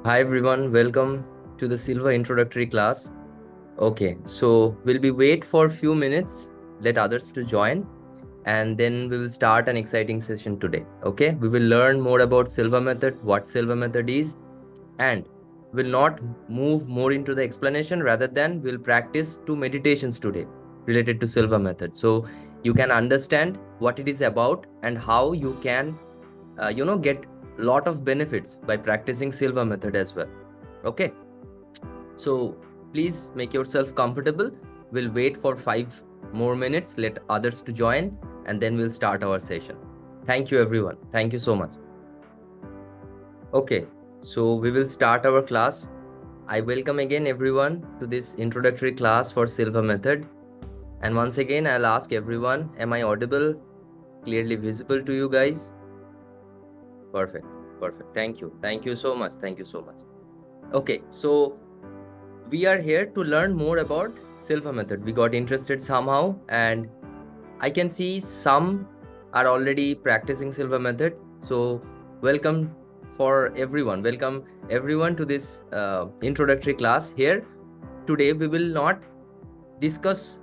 Hi everyone, welcome to the Silva introductory class. Okay, so we'll be wait for a few minutes, let others to join, and then we will start an exciting session today. Okay, we will learn more about Silva method, what Silva method is, and will not move more into the explanation. Rather than we'll practice two meditations today related to Silva method. So you can understand what it is about and how you can, get lot of benefits by practicing Silva method as well. Okay, so please make yourself comfortable. We'll wait for 5 more minutes, let others to join, and then we'll start our session. Thank you everyone. Thank you so much. Okay, so we will start our class. I welcome again everyone to this introductory class for Silva method. And once again, I'll ask everyone, am I audible, clearly visible to you guys? Perfect, perfect. Thank you. Thank you so much. Thank you so much. Okay, so we are here to learn more about Silva method. We got interested somehow, and I can see some are already practicing Silva method. So welcome for everyone. Welcome everyone to this introductory class. Here today we will not discuss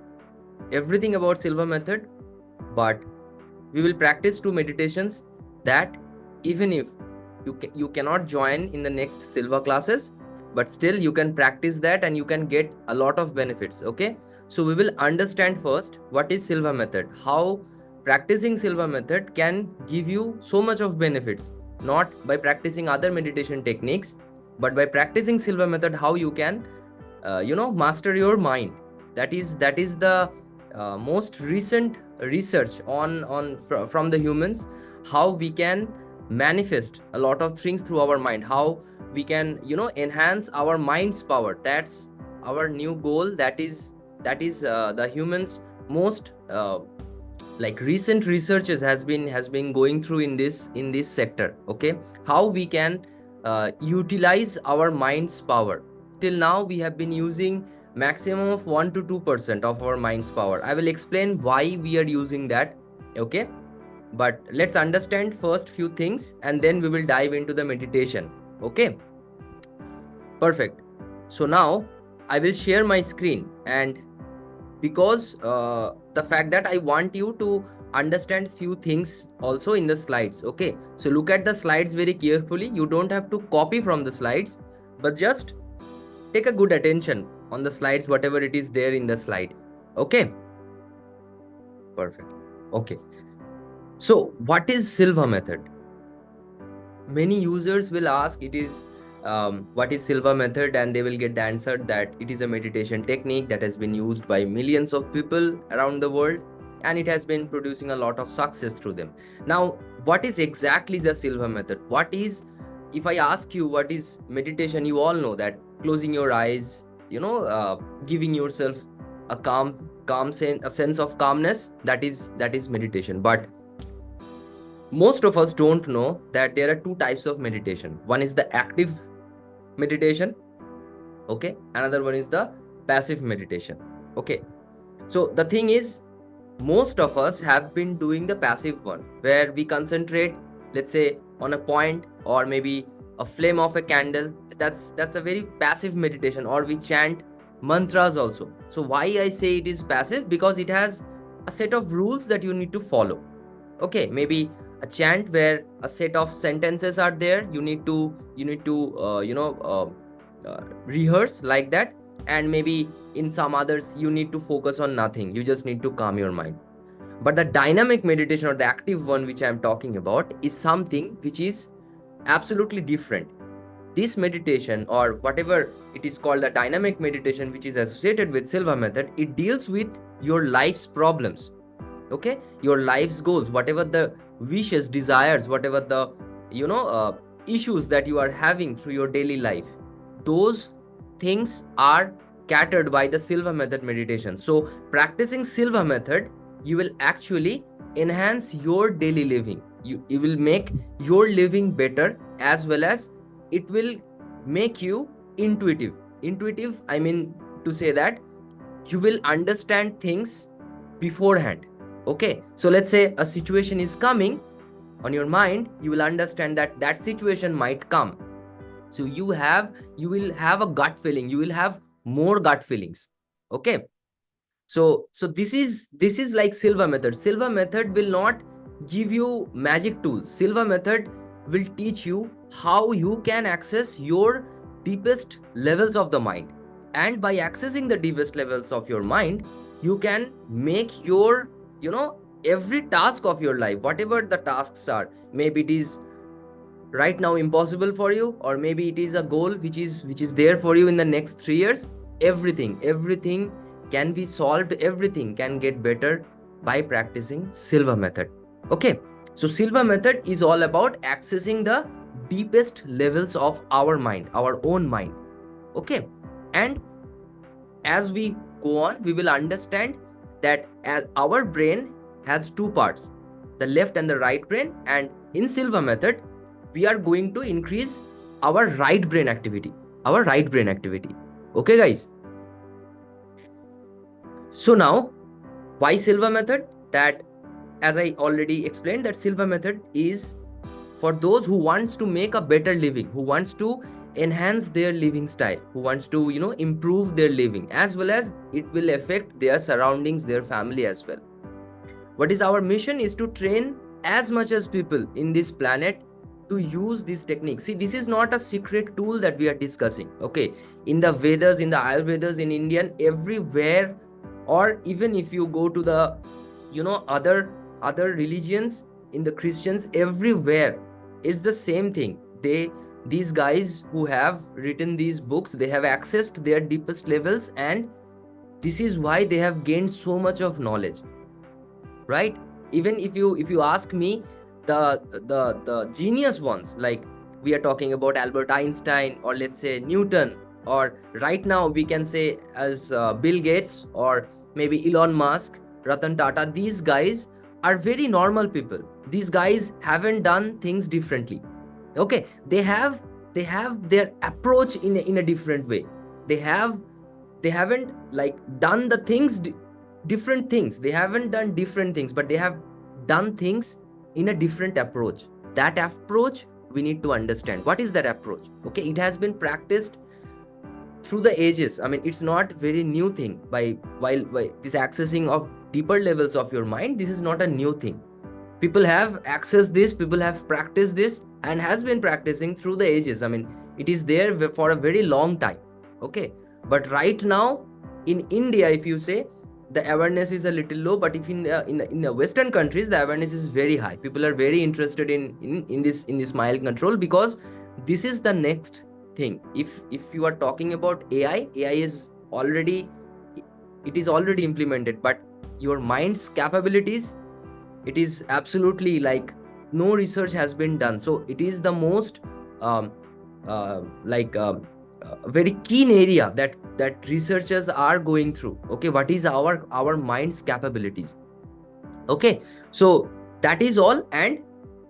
everything about Silva method, but we will practice two meditations that even if you cannot join in the next Silva classes, but still you can practice that and you can get a lot of benefits. Okay, so we will understand first what is Silva method, how practicing Silva method can give you so much of benefits, not by practicing other meditation techniques, but by practicing Silva method, how you can master your mind. That is the most recent research from the humans, how we can manifest a lot of things through our mind, how we can enhance our mind's power. That's our new goal. That is the humans most like recent researches has been going through in this sector. Okay, how we can utilize our mind's power. Till now we have been using maximum of 1 to 2% of our mind's power. I will explain why we are using that. Okay, but let's understand first few things and then we will dive into the meditation. Okay, perfect. So now I will share my screen, and because the fact that I want you to understand few things also in the slides. Okay, so look at the slides very carefully. You don't have to copy from the slides, but just take a good attention on the slides, whatever it is there in the slide. Okay, perfect. Okay, so what is Silva method? Many users will ask it is what is Silva method, and they will get the answer that it is a meditation technique that has been used by millions of people around the world, and it has been producing a lot of success through them. Now, what is exactly the Silva method? What is, if I ask you what is meditation, you all know that closing your eyes, giving yourself a a sense of calmness, that is meditation. But most of us don't know that there are two types of meditation. One is the active meditation. Okay, another one is the passive meditation. Okay, so the thing is, most of us have been doing the passive one, where we concentrate, let's say, on a point or maybe a flame of a candle. That's a very passive meditation. Or we chant mantras also. So why I say it is passive? Because it has a set of rules that you need to follow. Okay, maybe a chant where a set of sentences are there, you need to rehearse like that. And maybe in some others you need to focus on nothing, you just need to calm your mind. But the dynamic meditation, or the active one, which I am talking about, is something which is absolutely different. This meditation, or whatever it is called, the dynamic meditation, which is associated with Silva method, it deals with your life's problems. Okay, your life's goals, whatever the wishes, desires, whatever the issues that you are having through your daily life, those things are catered by the Silva method meditation. So practicing Silva method, you will actually enhance your daily living. You will make your living better, as well as it will make you intuitive. I mean to say that you will understand things beforehand. Okay, so let's say a situation is coming on your mind, you will understand that that situation might come. So you will have a gut feeling, you will have more gut feelings. Okay, so this is like Silva method. Silva method will not give you magic tools. Silva method will teach you how you can access your deepest levels of the mind, and by accessing the deepest levels of your mind, you can make your, you know, every task of your life, whatever the tasks are, maybe it is right now impossible for you, or maybe it is a goal which is there for you in the next 3 years, everything can be solved, everything can get better by practicing Silva method. Okay, so Silva method is all about accessing the deepest levels of our mind, our own mind. Okay, and as we go on, we will understand that as our brain has two parts, the left and the right brain, and in Silva method we are going to increase our right brain activity, okay guys? So now, why Silva method? That, as I already explained, that Silva method is for those who wants to make a better living, who wants to enhance their living style, who wants to, you know, improve their living, as well as it will affect their surroundings, their family as well. What is our mission is to train as much as people in this planet to use this technique. See, this is not a secret tool that we are discussing. Okay, in the Vedas, in the Ayurvedas, in Indian, everywhere, or even if you go to the, you know, other religions, in the Christians, everywhere it's the same thing. These guys who have written these books, they have accessed their deepest levels, and this is why they have gained so much of knowledge, right? Even if you ask me, the genius ones, like we are talking about Albert Einstein, or let's say Newton, or right now we can say as Bill Gates, or maybe Elon Musk, Ratan Tata, these guys are very normal people. These guys haven't done things differently. Okay, they have their approach in a different way. They haven't like done the things different things. They haven't done different things, but they have done things in a different approach. That approach we need to understand. What is that approach? Okay, it has been practiced through the ages. I mean, it's not very new thing. By this accessing of deeper levels of your mind, this is not a new thing. People have accessed this, people have practiced this, and has been practicing through the ages. I mean, it is there for a very long time. Okay, but right now in India, if you say, the awareness is a little low, but if in the Western countries, the awareness is very high. People are very interested in this mind control, because this is the next thing. If you are talking about AI is already, it is already implemented, but your mind's capabilities, it is absolutely like no research has been done. So it is the most very keen area that researchers are going through. Okay, what is our mind's capabilities? Okay, so that is all. And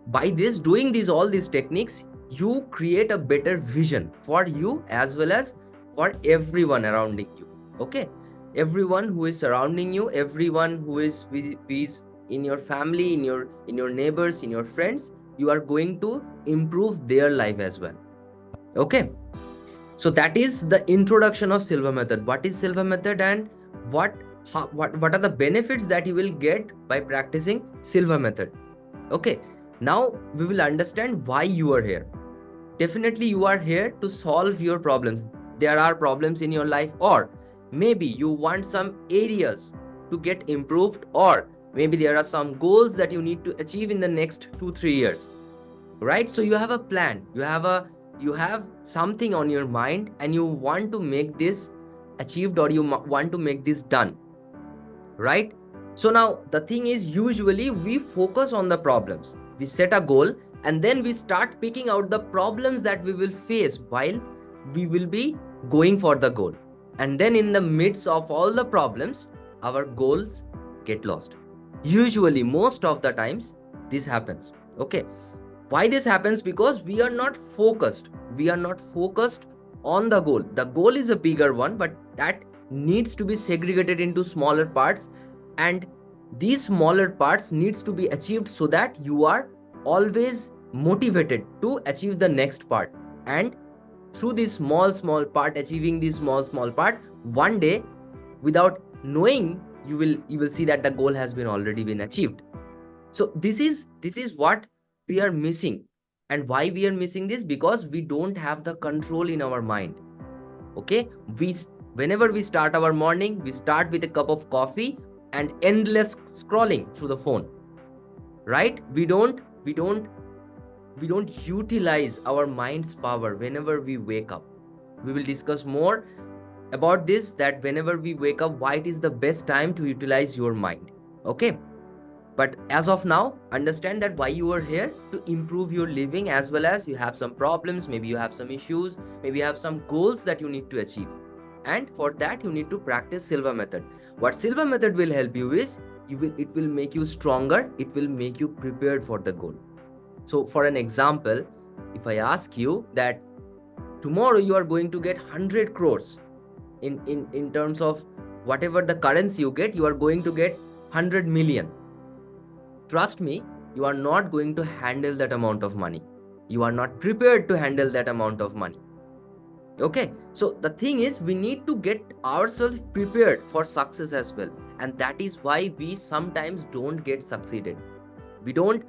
by this, doing these all these techniques, you create a better vision for you as well as for everyone around you. Okay, everyone who is surrounding you, everyone who is in your family, in your neighbors, in your friends, you are going to improve their life as well. Okay, so that is the introduction of Silva method. What is Silva method, and what are the benefits that you will get by practicing Silva method? Okay, now we will understand why you are here. Definitely you are here to solve your problems. There are problems in your life, or maybe you want some areas to get improved, or maybe there are some goals that you need to achieve in the next 2-3 years, right? So you have a plan, you have something on your mind, and you want to make this achieved, or you want to make this done, right? So now the thing is, usually we focus on the problems, we set a goal, and then we start picking out the problems that we will face while we will be going for the goal. And then in the midst of all the problems, our goals get lost. Usually, most of the times, this happens. Okay, why this happens? Because we are not focused. We are not focused on the goal. The goal is a bigger one, but that needs to be segregated into smaller parts, and these smaller parts needs to be achieved, so that you are always motivated to achieve the next part. And through this small part, achieving this small part, one day, without knowing, you will see that the goal has been already been achieved. So this is what we are missing. And why we are missing this? Because we don't have the control in our mind. Okay, whenever we start our morning, we start with a cup of coffee and endless scrolling through the phone, right? We don't utilize our mind's power whenever we wake up. We will discuss more about this, that whenever we wake up, why it is the best time to utilize your mind. Okay, but as of now, understand that why you are here: to improve your living, as well as you have some problems, maybe you have some issues, maybe you have some goals that you need to achieve. And for that, you need to practice Silva method. What Silva method will help you is, it will make you stronger, it will make you prepared for the goal. So for an example, if I ask you that tomorrow you are going to get 100 crores in terms of whatever the currency you get, you are going to get 100 million. Trust me, you are not going to handle that amount of money. You are not prepared to handle that amount of money. Okay, so the thing is, we need to get ourselves prepared for success as well. And that is why we sometimes don't get succeeded. We don't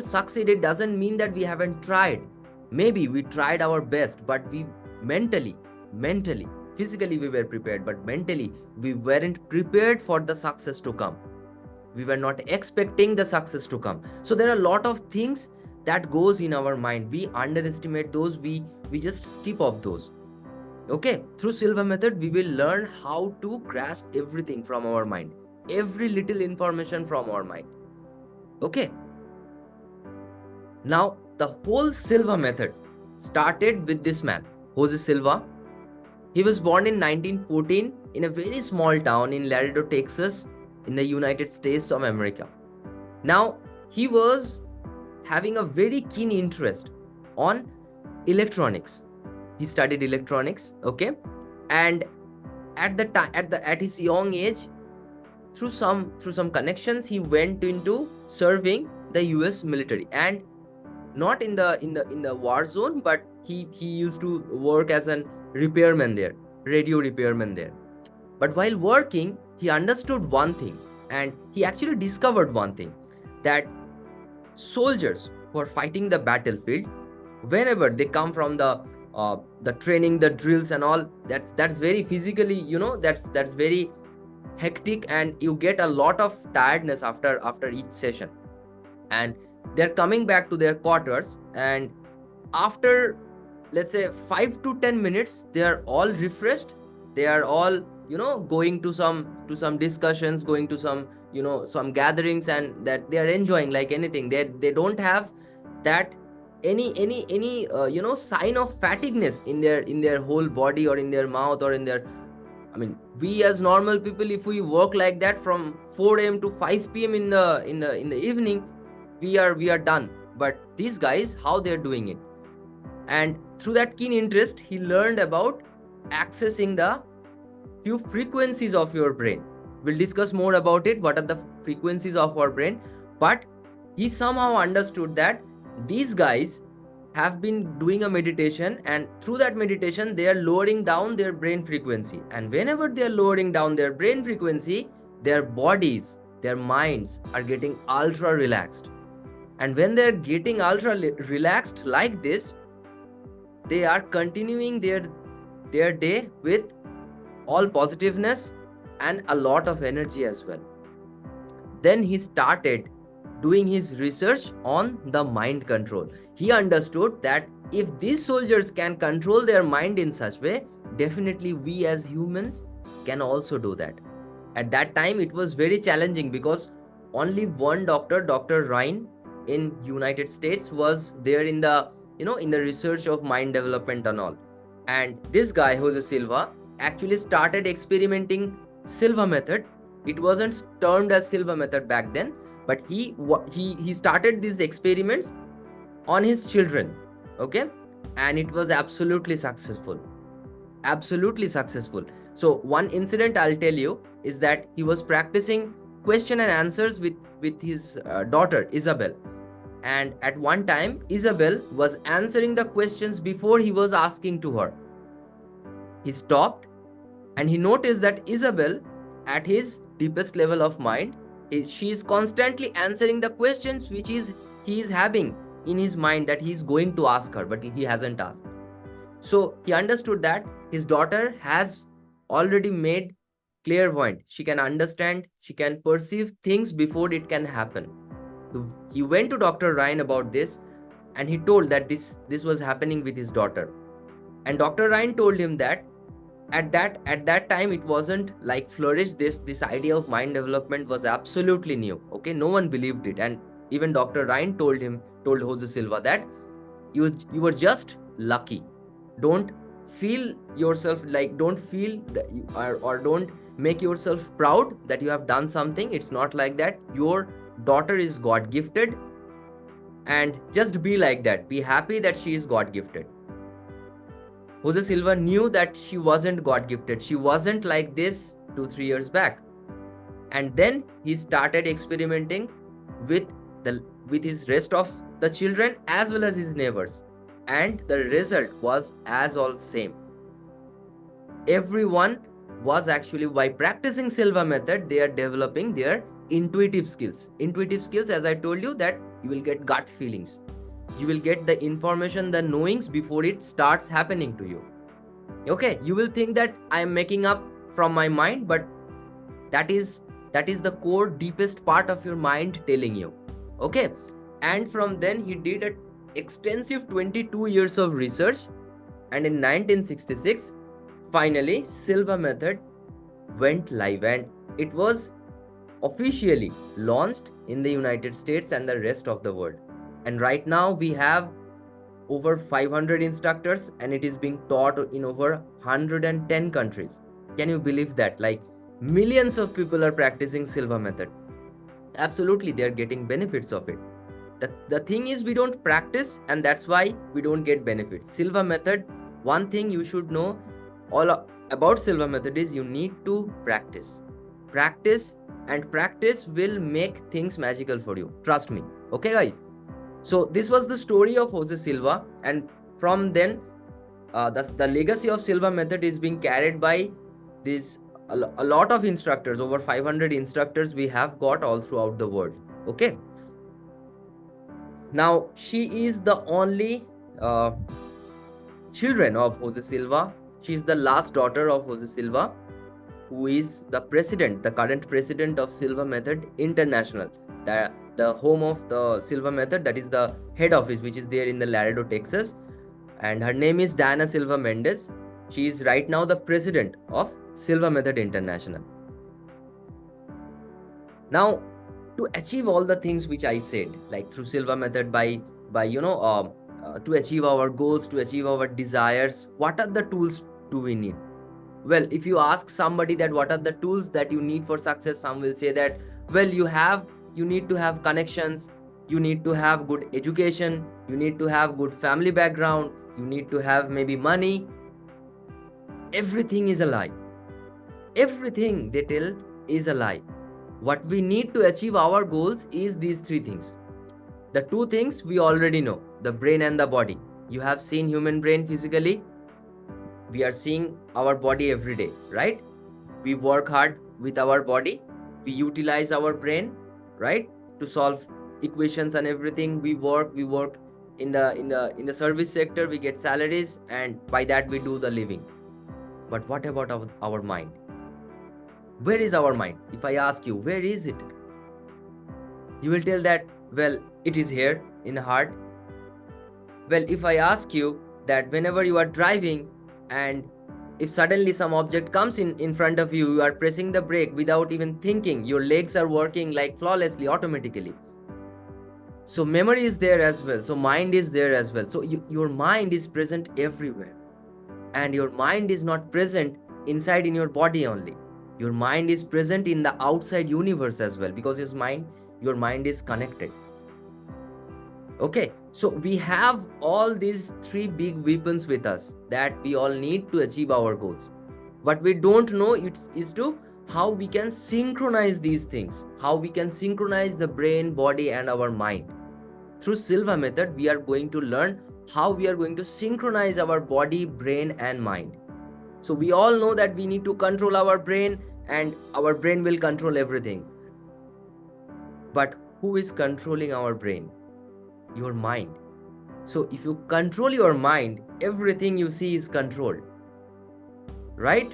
succeed. It doesn't mean that we haven't tried. Maybe we tried our best, but we mentally, physically we were prepared, but mentally we weren't prepared for the success to come. We were not expecting the success to come. So there are a lot of things that goes in our mind. We underestimate those. We just skip off those. Okay, through Silva method, we will learn how to grasp everything from our mind, every little information from our mind. Okay, now the whole Silva method started with this man, Jose Silva. He was born in 1914 in a very small town in Laredo, Texas, in the United States of America. Now, he was having a very keen interest on electronics. He studied electronics, okay? And at his young age, through some connections, he went into serving the US military, and not in the war zone, but he used to work as an repairman there, radio repairman there. But while working, he understood one thing, and he actually discovered one thing, that soldiers who are fighting the battlefield, whenever they come from the training, the drills and all, that's very physically, that's very hectic, and you get a lot of tiredness after each session. And they're coming back to their quarters, and after, let's say, 5 to 10 minutes, they are all refreshed. They are all going to some discussions, going to some gatherings, and that they are enjoying like anything. They don't have that any sign of fatigueness in their whole body, or in their mouth, or in their, I mean, we as normal people, if we work like that from 4 a.m. to 5 p.m. in the evening, we are done. But these guys, how they're doing it. And through that keen interest, he learned about accessing the few frequencies of your brain. We'll discuss more about it, what are the frequencies of our brain. But he somehow understood that these guys have been doing a meditation, and through that meditation, they are lowering down their brain frequency. And whenever they are lowering down their brain frequency, their bodies, their minds are getting ultra relaxed. And when they're getting ultra relaxed like this, they are continuing their day with all positiveness and a lot of energy as well. Then he started doing his research on the mind control. He understood that if these soldiers can control their mind in such way, definitely we as humans can also do that. At that time, it was very challenging, because only one doctor, Dr. Ryan in United States, was there in the research of mind development and all. And this guy, Jose Silva, actually started experimenting Silva method. It wasn't termed as Silva method back then, but he started these experiments on his children, okay? And it was absolutely successful. So one incident I'll tell you is that he was practicing question and answers with his daughter Isabel. And at one time, Isabel was answering the questions before he was asking to her. He stopped and he noticed that Isabel, at his deepest level of mind, she is constantly answering the questions which he is having in his mind that he is going to ask her, but he hasn't asked. So he understood that his daughter has already made clairvoyant. She can understand, she can perceive things before it can happen. So he went to Dr. Ryan about this and he told that this was happening with his daughter. And Dr. Ryan told him that at that time it wasn't like flourished. This idea of mind development was absolutely new. Okay, no one believed it. And even Dr. Ryan told Jose Silva that you were just lucky. Don't feel yourself like, don't feel that you are, or don't make yourself proud that you have done something. It's not like that. Your daughter is God gifted, and just be like that. Be happy that she is God gifted. Jose Silva knew that she wasn't God gifted. She wasn't like this 2-3 years back. And then he started experimenting with his rest of the children as well as his neighbors. And the result was as all same. Everyone was actually, by practicing Silva method, they are developing their intuitive skills. Intuitive skills, as I told you, that you will get gut feelings. You will get the information, the knowings before it starts happening to you. Okay, you will think that I am making up from my mind, but that is the core deepest part of your mind telling you. Okay, and from then he did an extensive 22 years of research, and in 1966 finally Silva method went live, and it was officially launched in the United States and the rest of the world. And right now we have over 500 instructors, and it is being taught in over 110 countries. Can you believe that? Like, millions of people are practicing Silva method. Absolutely, they are getting benefits of it. The thing is, we don't practice, and that's why we don't get benefits. Silva method, one thing you should know all about Silva method is you need to practice. Practice, and practice will make things magical for you. Trust me. Okay, guys? So this was the story of Jose Silva, and from then the legacy of Silva method is being carried by a lot of instructors. Over 500 instructors we have got all throughout the world. Okay, now she is the only children of Jose Silva. She is the last daughter of Jose Silva, who is the current president of Silva Method International, the home of the Silva Method, that is the head office, which is there in the Laredo, Texas. And her name is Diana Silva Mendes. She is right now the president of Silva Method International. Now, to achieve all the things which I said, like through Silva Method, by to achieve our goals, to achieve our desires, what are the tools do we need? Well, if you ask somebody that what are the tools that you need for success, some will say that, well, you need to have connections, you need to have good education, you need to have good family background, you need to have maybe money. Everything is a lie. Everything they tell is a lie. What we need to achieve our goals is these three things. The two things we already know, the brain and the body. You have seen human brain physically. We are seeing our body every day, right? We work hard with our body. We utilize our brain, right, to solve equations and everything. We work in the service sector. We get salaries, and by that we do the living. But what about our mind? Where is our mind? If I ask you, where is it? You will tell that, well, it is here in the heart. Well, if I ask you that whenever you are driving, and if suddenly some object comes in front of you, you are pressing the brake without even thinking, your legs are working like flawlessly, automatically. So memory is there as well. So mind is there as well. So your mind is present everywhere. And your mind is not present inside in your body only. Your mind is present in the outside universe as well, because your mind is connected. Okay, so we have all these three big weapons with us that we all need to achieve our goals. What we don't know is to how we can synchronize these things, how we can synchronize the brain, body, and our mind. Through Silva method, we are going to learn how we are going to synchronize our body, brain, and mind. So we all know that we need to control our brain, and our brain will control everything. But who is controlling our brain? Your mind. So if you control your mind, everything you see is controlled, right?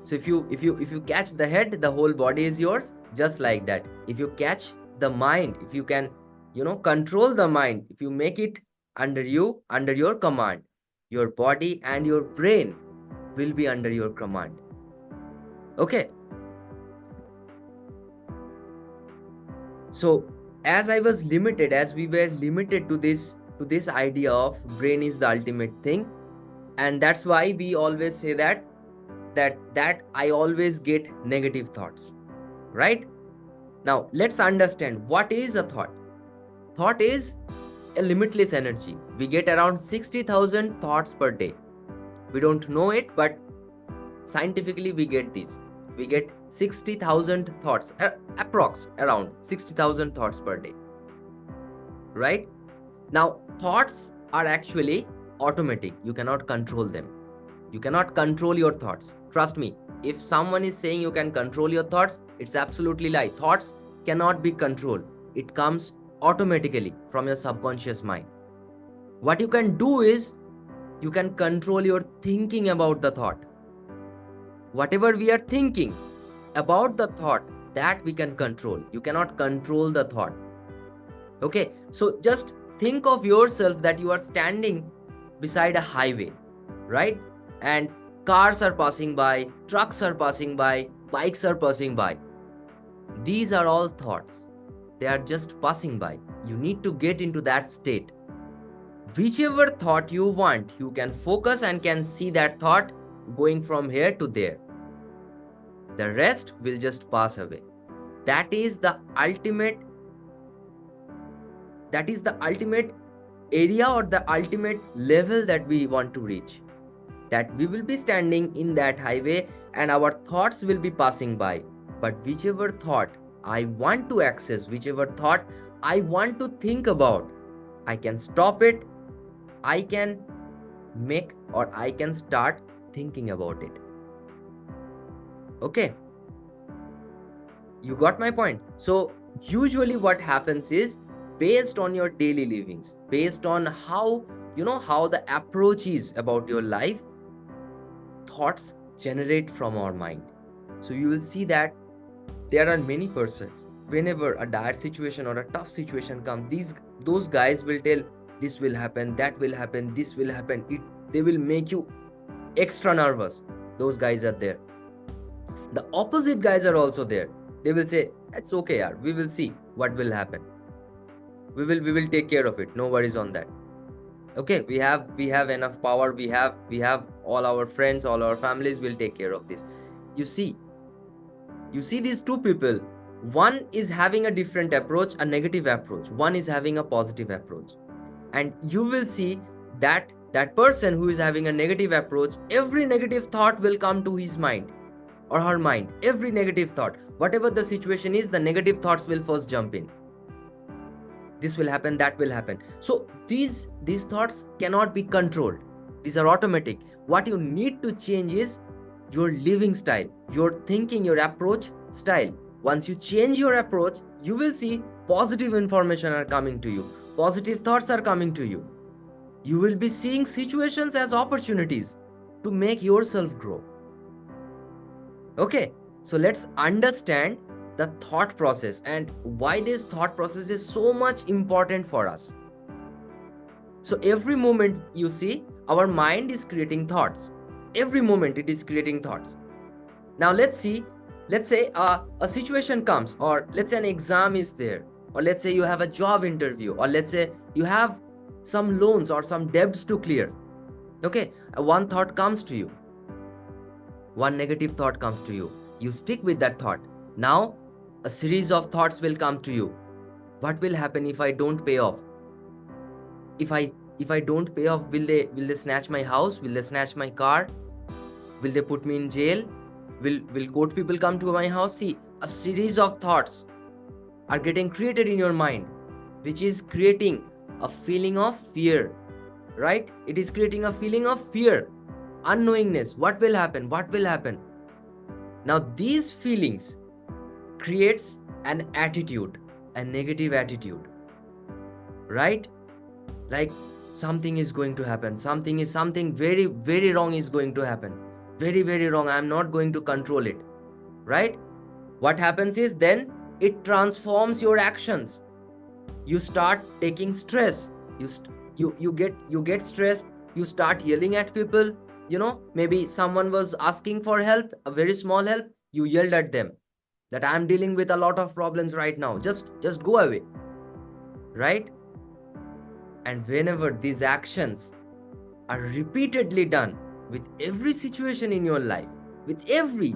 So if you catch the head, the whole body is yours. Just like that, if you catch the mind, if you can control the mind, if you make it under your command, your body and your brain will be under your command. Okay, so as we were limited to this idea of brain is the ultimate thing, and that's why we always say that I always get negative thoughts, right? Now let's understand what is a thought. Thought is a limitless energy. We get around 60,000 thoughts per day. We don't know it, but scientifically we get these. We get 60,000 thoughts, approx around 60,000 thoughts per day, right? Now thoughts are actually automatic. You cannot control them. You cannot control your thoughts. Trust me, if someone is saying you can control your thoughts, it's absolutely lie. Thoughts cannot be controlled. It comes automatically from your subconscious mind. What you can do is you can control your thinking about the thought. Whatever we are thinking about the thought, that we can control. You cannot control the thought. Okay, so just think of yourself that you are standing beside a highway, right? And cars are passing by, trucks are passing by, bikes are passing by. These are all thoughts. They are just passing by. You need to get into that state. Whichever thought you want, you can focus and can see that thought going from here to there. The rest will just pass away. That is the ultimate area or the ultimate level that we want to reach. That we will be standing in that highway and our thoughts will be passing by. But whichever thought I want to access, whichever thought I want to think about, I can stop it, I can make, or I can start thinking about it. Okay, you got my point. So usually what happens is, based on your daily livings, based on how the approach is about your life, thoughts generate from our mind. So you will see that there are many persons, whenever a dire situation or a tough situation comes, those guys will tell this will happen, that will happen, this will happen. They will make you extra nervous. Those guys are there. The opposite guys are also there. They will say, it's okay, yaar, we will see what will happen. We will take care of it. No worries on that. Okay, we have enough power. We have all our friends, all our families will take care of this. You see these two people. One is having a different approach, a negative approach. One is having a positive approach. And you will see that person who is having a negative approach, every negative thought will come to his mind or her mind. Every negative thought, whatever the situation is, the negative thoughts will first jump in. This will happen, that will happen. So these thoughts cannot be controlled. These are automatic. What you need to change is your living style, your thinking, your approach style. Once you change your approach, you will see positive information are coming to you. Positive thoughts are coming to you. You will be seeing situations as opportunities to make yourself grow. Okay, so let's understand the thought process and why this thought process is so much important for us. So every moment you see, our mind is creating thoughts. Every moment it is creating thoughts. Now let's say a situation comes, or let's say an exam is there, or let's say you have a job interview, or let's say you have some loans or some debts to clear. Okay, one thought comes to you. One negative thought comes to you. You stick with that thought. Now a series of thoughts will come to you. What will happen if I don't pay off? If I don't pay off, will they snatch my house? Will they snatch my car? Will they put me in jail? Will court people come to my house? See, a series of thoughts are getting created in your mind. which is creating a feeling of fear, right? It is creating a feeling of fear, unknowingness. What will happen? What will happen? Now, these feelings creates an attitude, a negative attitude, right? Like something is going to happen, something very, very wrong is going to happen. Very, very wrong. I'm not going to control it, right? What happens is then it transforms your actions. You start taking stress. You get stressed. You start yelling at people. Maybe someone was asking for help, a very small help. You yelled at them that I'm dealing with a lot of problems right now. Just go away, right? And whenever these actions are repeatedly done with every situation in your life, with every,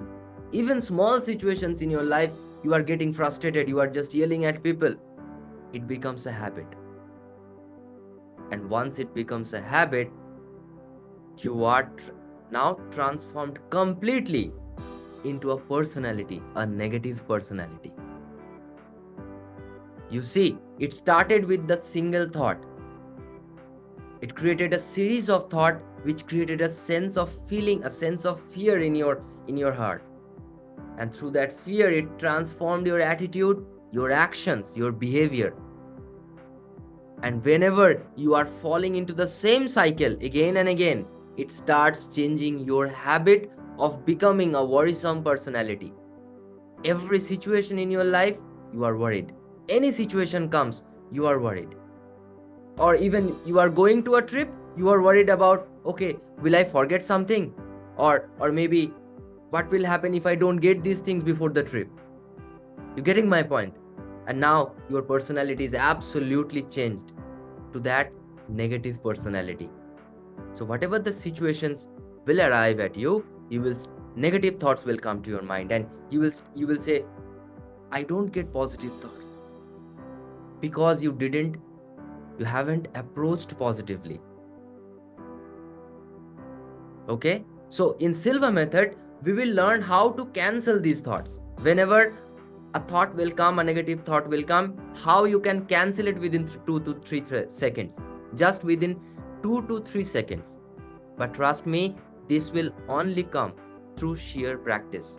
even small situations in your life, you are getting frustrated, you are just yelling at people, it becomes a habit. And once it becomes a habit, you are now transformed completely into a personality, a negative personality. You see, it started with the single thought. It created a series of thought which created a sense of feeling, a sense of fear in your heart. And through that fear, it transformed your attitude, your actions, your behavior. And whenever you are falling into the same cycle again and again, it starts changing your habit of becoming a worrisome personality. Every situation in your life, you are worried. Any situation comes, you are worried. Or even you are going to a trip, you are worried about, okay, will I forget something? Or maybe what will happen if I don't get these things before the trip? You're getting my point? And now your personality is absolutely changed to that negative personality. So whatever the situations will arrive at you, negative thoughts will come to your mind, and you will say, I don't get positive thoughts, because you haven't approached positively. Okay, so in Silva method, we will learn how to cancel these thoughts. Whenever a thought will come, a negative thought will come, how you can cancel it within 2 to 3 seconds, just within 2 to 3 seconds. But trust me, this will only come through sheer practice.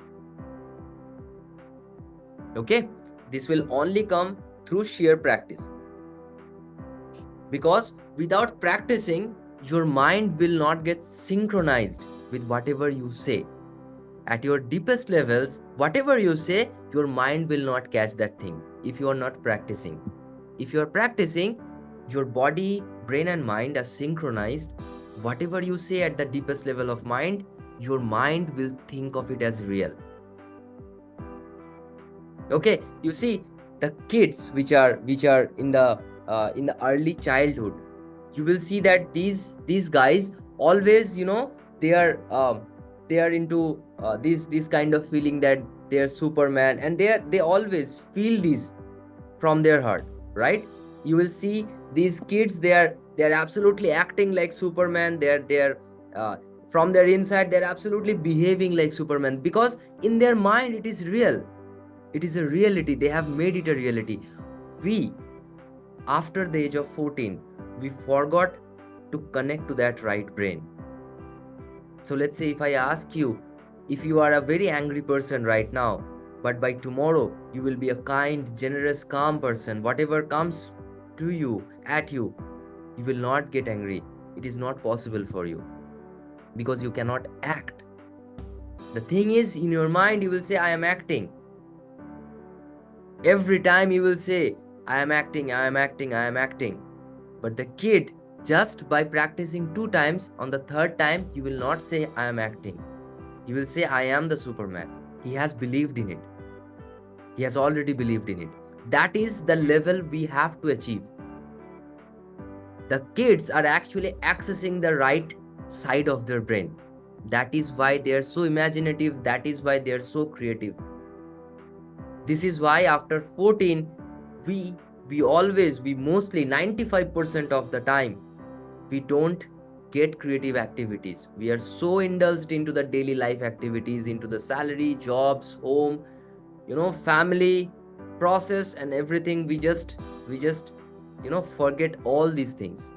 Okay, this will only come through sheer practice, because without practicing, your mind will not get synchronized with whatever you say. At your deepest levels, whatever you say, your mind will not catch that thing if you are not practicing. If you are practicing, your body, brain and mind are synchronized. Whatever you say at the deepest level of mind, your mind will think of it as real. Okay, you see, the kids which are in the early childhood, you will see that these guys always, they are into this kind of feeling that they are Superman, and they always feel this from their heart, right? You will see these kids, they are absolutely acting like Superman. They're from their inside, they're absolutely behaving like Superman, because in their mind it is real. It is a reality. They have made it a reality. We, after the age of 14, we forgot to connect to that right brain. So let's say if I ask you, if you are a very angry person right now, but by tomorrow you will be a kind, generous, calm person, whatever comes to you, at you, you will not get angry. It is not possible for you, because you cannot act. The thing is, in your mind, you will say, I am acting. Every time you will say, I am acting, I am acting, I am acting. But the kid, just by practicing 2 times, on the 3rd time, you will not say, I am acting. He will say, I am the Superman. He has believed in it. He has already believed in it. That is the level we have to achieve. The kids are actually accessing the right side of their brain. That is why they are so imaginative. That is why they are so creative. This is why after 14, we mostly 95% of the time, we don't get creative activities. We are so indulged into the daily life activities, into the salary, jobs, home, family, process and everything. We just forget all these things.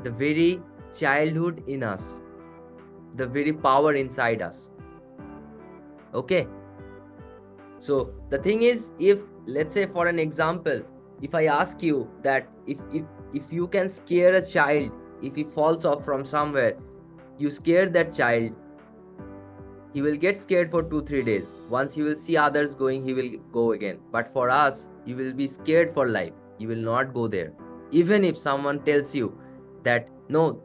The very childhood in us, the very power inside us. Okay. So the thing is, if let's say for an example, if I ask you that if you can scare a child, if he falls off from somewhere, you scare that child, he will get scared for 2-3 days. Once he will see others going, he will go again. But for us, you will be scared for life. You will not go there. Even if someone tells you that no,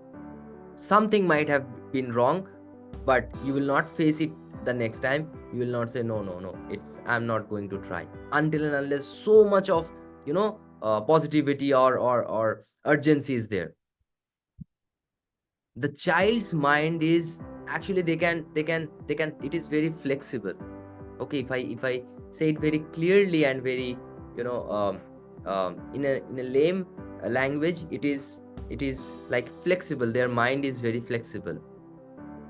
something might have been wrong, but you will not face it the next time. You will not say no, I'm not going to try, until and unless so much of positivity or urgency is there. The child's mind is actually, they can it is very flexible. Okay, if I say it very clearly and very in a lame language, it is like flexible. Their mind is very flexible.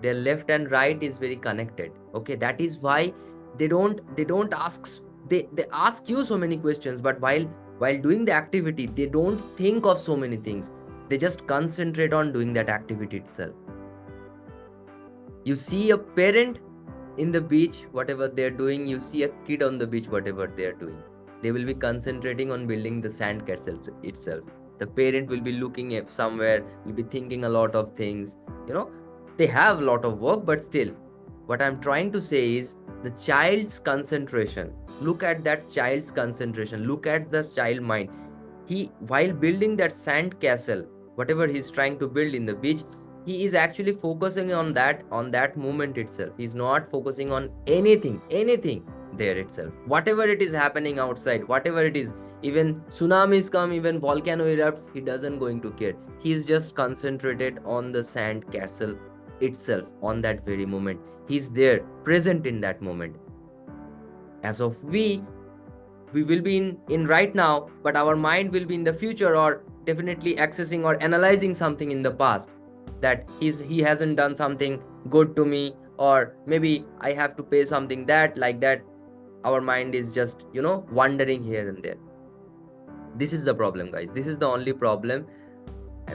Their left and right is very connected. Okay, that is why they don't ask, they ask you so many questions, but while doing the activity, they don't think of so many things. They just concentrate on doing that activity itself. You see a parent in the beach, whatever they're doing, you see a kid on the beach, whatever they're doing, they will be concentrating on building the sand castle itself. The parent will be looking at somewhere, will be thinking a lot of things. They have a lot of work, but still, what I'm trying to say is the child's concentration. Look at that child's concentration. Look at the child mind. He, while building that sand castle, whatever he's trying to build in the beach, he is actually focusing on that moment itself. He's not focusing on anything there itself. Whatever it is happening outside, whatever it is, even tsunamis come, even volcano erupts, he doesn't going to care. He's just concentrated on the sand castle itself, on that very moment. He's there, present in that moment. As of we will be in right now, but our mind will be in the future, or definitely accessing or analyzing something in the past, that he hasn't done something good to me, or maybe I have to pay something that, like that. Our mind is just wandering here and there. This is the problem, guys. This is the only problem,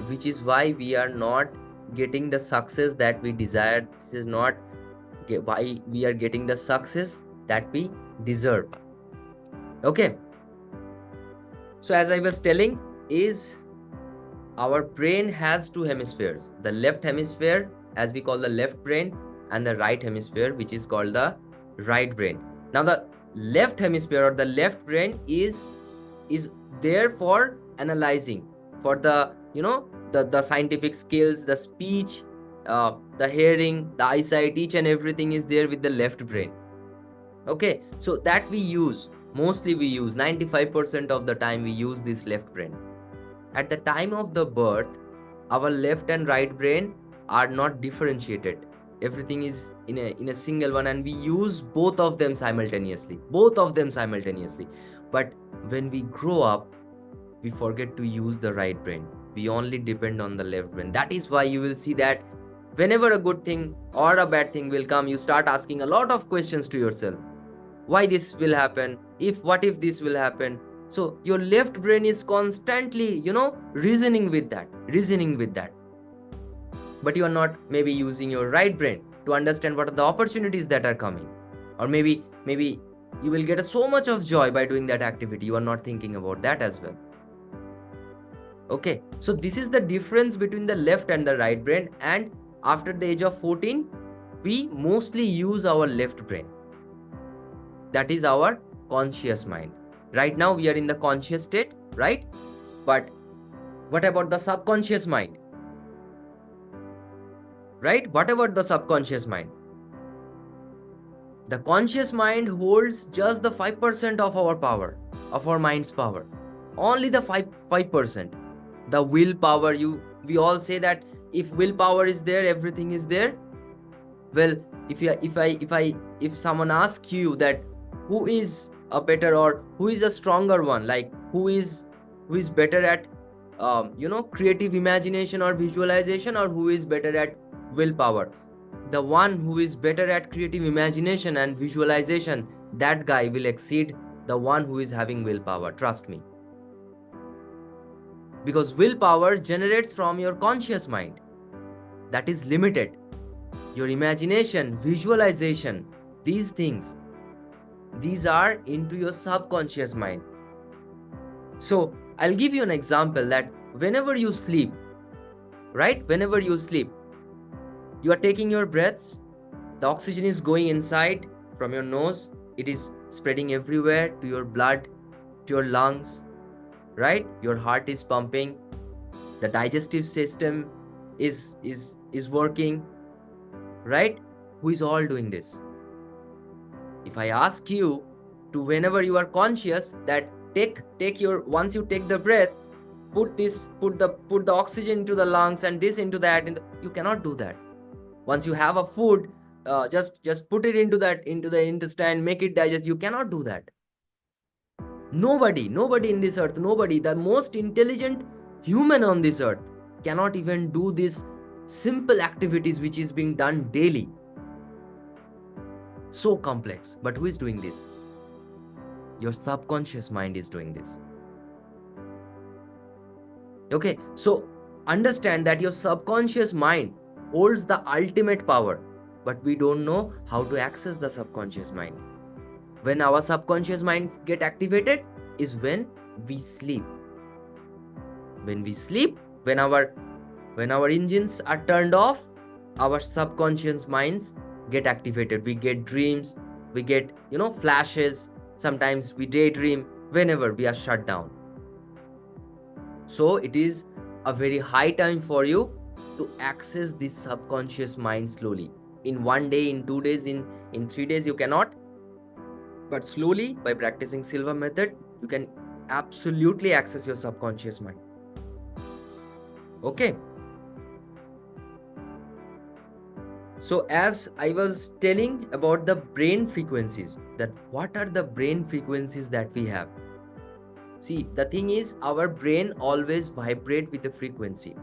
which is why we are not getting the success that we desire. This is not why we are getting the success that we deserve. Okay, so as I was telling, is our brain has two hemispheres. The left hemisphere, as we call the left brain, and the right hemisphere, which is called the right brain. Now the left hemisphere or the left brain is there for analyzing, for the the scientific skills, the speech, the hearing, the eyesight, each and everything is there with the left brain. Okay, so that we use, mostly we use 95% of the time we use this left brain. At the time of the birth, our left and right brain are not differentiated. Everything is in a single one, and we use both of them simultaneously. But when we grow up, we forget to use the right brain. We only depend on the left brain. That is why you will see that whenever a good thing or a bad thing will come, you start asking a lot of questions to yourself. Why this will happen? What if this will happen? So your left brain is constantly, reasoning with that. But you are not maybe using your right brain to understand what are the opportunities that are coming. Or maybe you will get so much of joy by doing that activity. You are not thinking about that as well. Okay, so this is the difference between the left and the right brain. And after the age of 14, we mostly use our left brain. That is our conscious mind. Right now we are in the conscious state, right? But what about the subconscious mind? Right? What about the subconscious mind? The conscious mind holds just the 5% of our power, of our mind's power. Only the 5%. The willpower, we all say that if willpower is there, everything is there. Well, if someone asks you that who is a better or who is a stronger one, like who is better at creative imagination or visualization, or who is better at willpower, the one who is better at creative imagination and visualization, that guy will exceed the one who is having willpower. Trust me. because willpower generates from your conscious mind. That is limited. Your imagination, visualization, these things, these are into your subconscious mind. So I'll give you an example that whenever you sleep, right? Whenever you sleep, you are taking your breaths, the oxygen is going inside from your nose, it is spreading everywhere to your blood, to your lungs, right? Your heart is pumping, the digestive system is working, right? Who is all doing this? If I ask you to, whenever you are conscious, that take your, once you take the breath, put the oxygen into the lungs and this into that, you cannot do that. Once you have a food, just put it into the intestine, make it digest, you cannot do that. Nobody in this earth, nobody, the most intelligent human on this earth cannot even do these simple activities which is being done daily. So complex, but who is doing this? Your subconscious mind is doing this. Okay, so understand that your subconscious mind holds the ultimate power, but we don't know how to access the subconscious mind. When our subconscious minds get activated is when we sleep. When we sleep, when our engines are turned off, our subconscious minds get activated. We get dreams, we get, flashes, sometimes we daydream whenever we are shut down. So it is a very high time for you to access this subconscious mind slowly. In 1 day, in 2 days, in 3 days, you cannot. But slowly, by practicing Silva method, you can absolutely access your subconscious mind. Okay. So as I was telling about the brain frequencies, that what are the brain frequencies that we have? See, the thing is, our brain always vibrate with the frequency.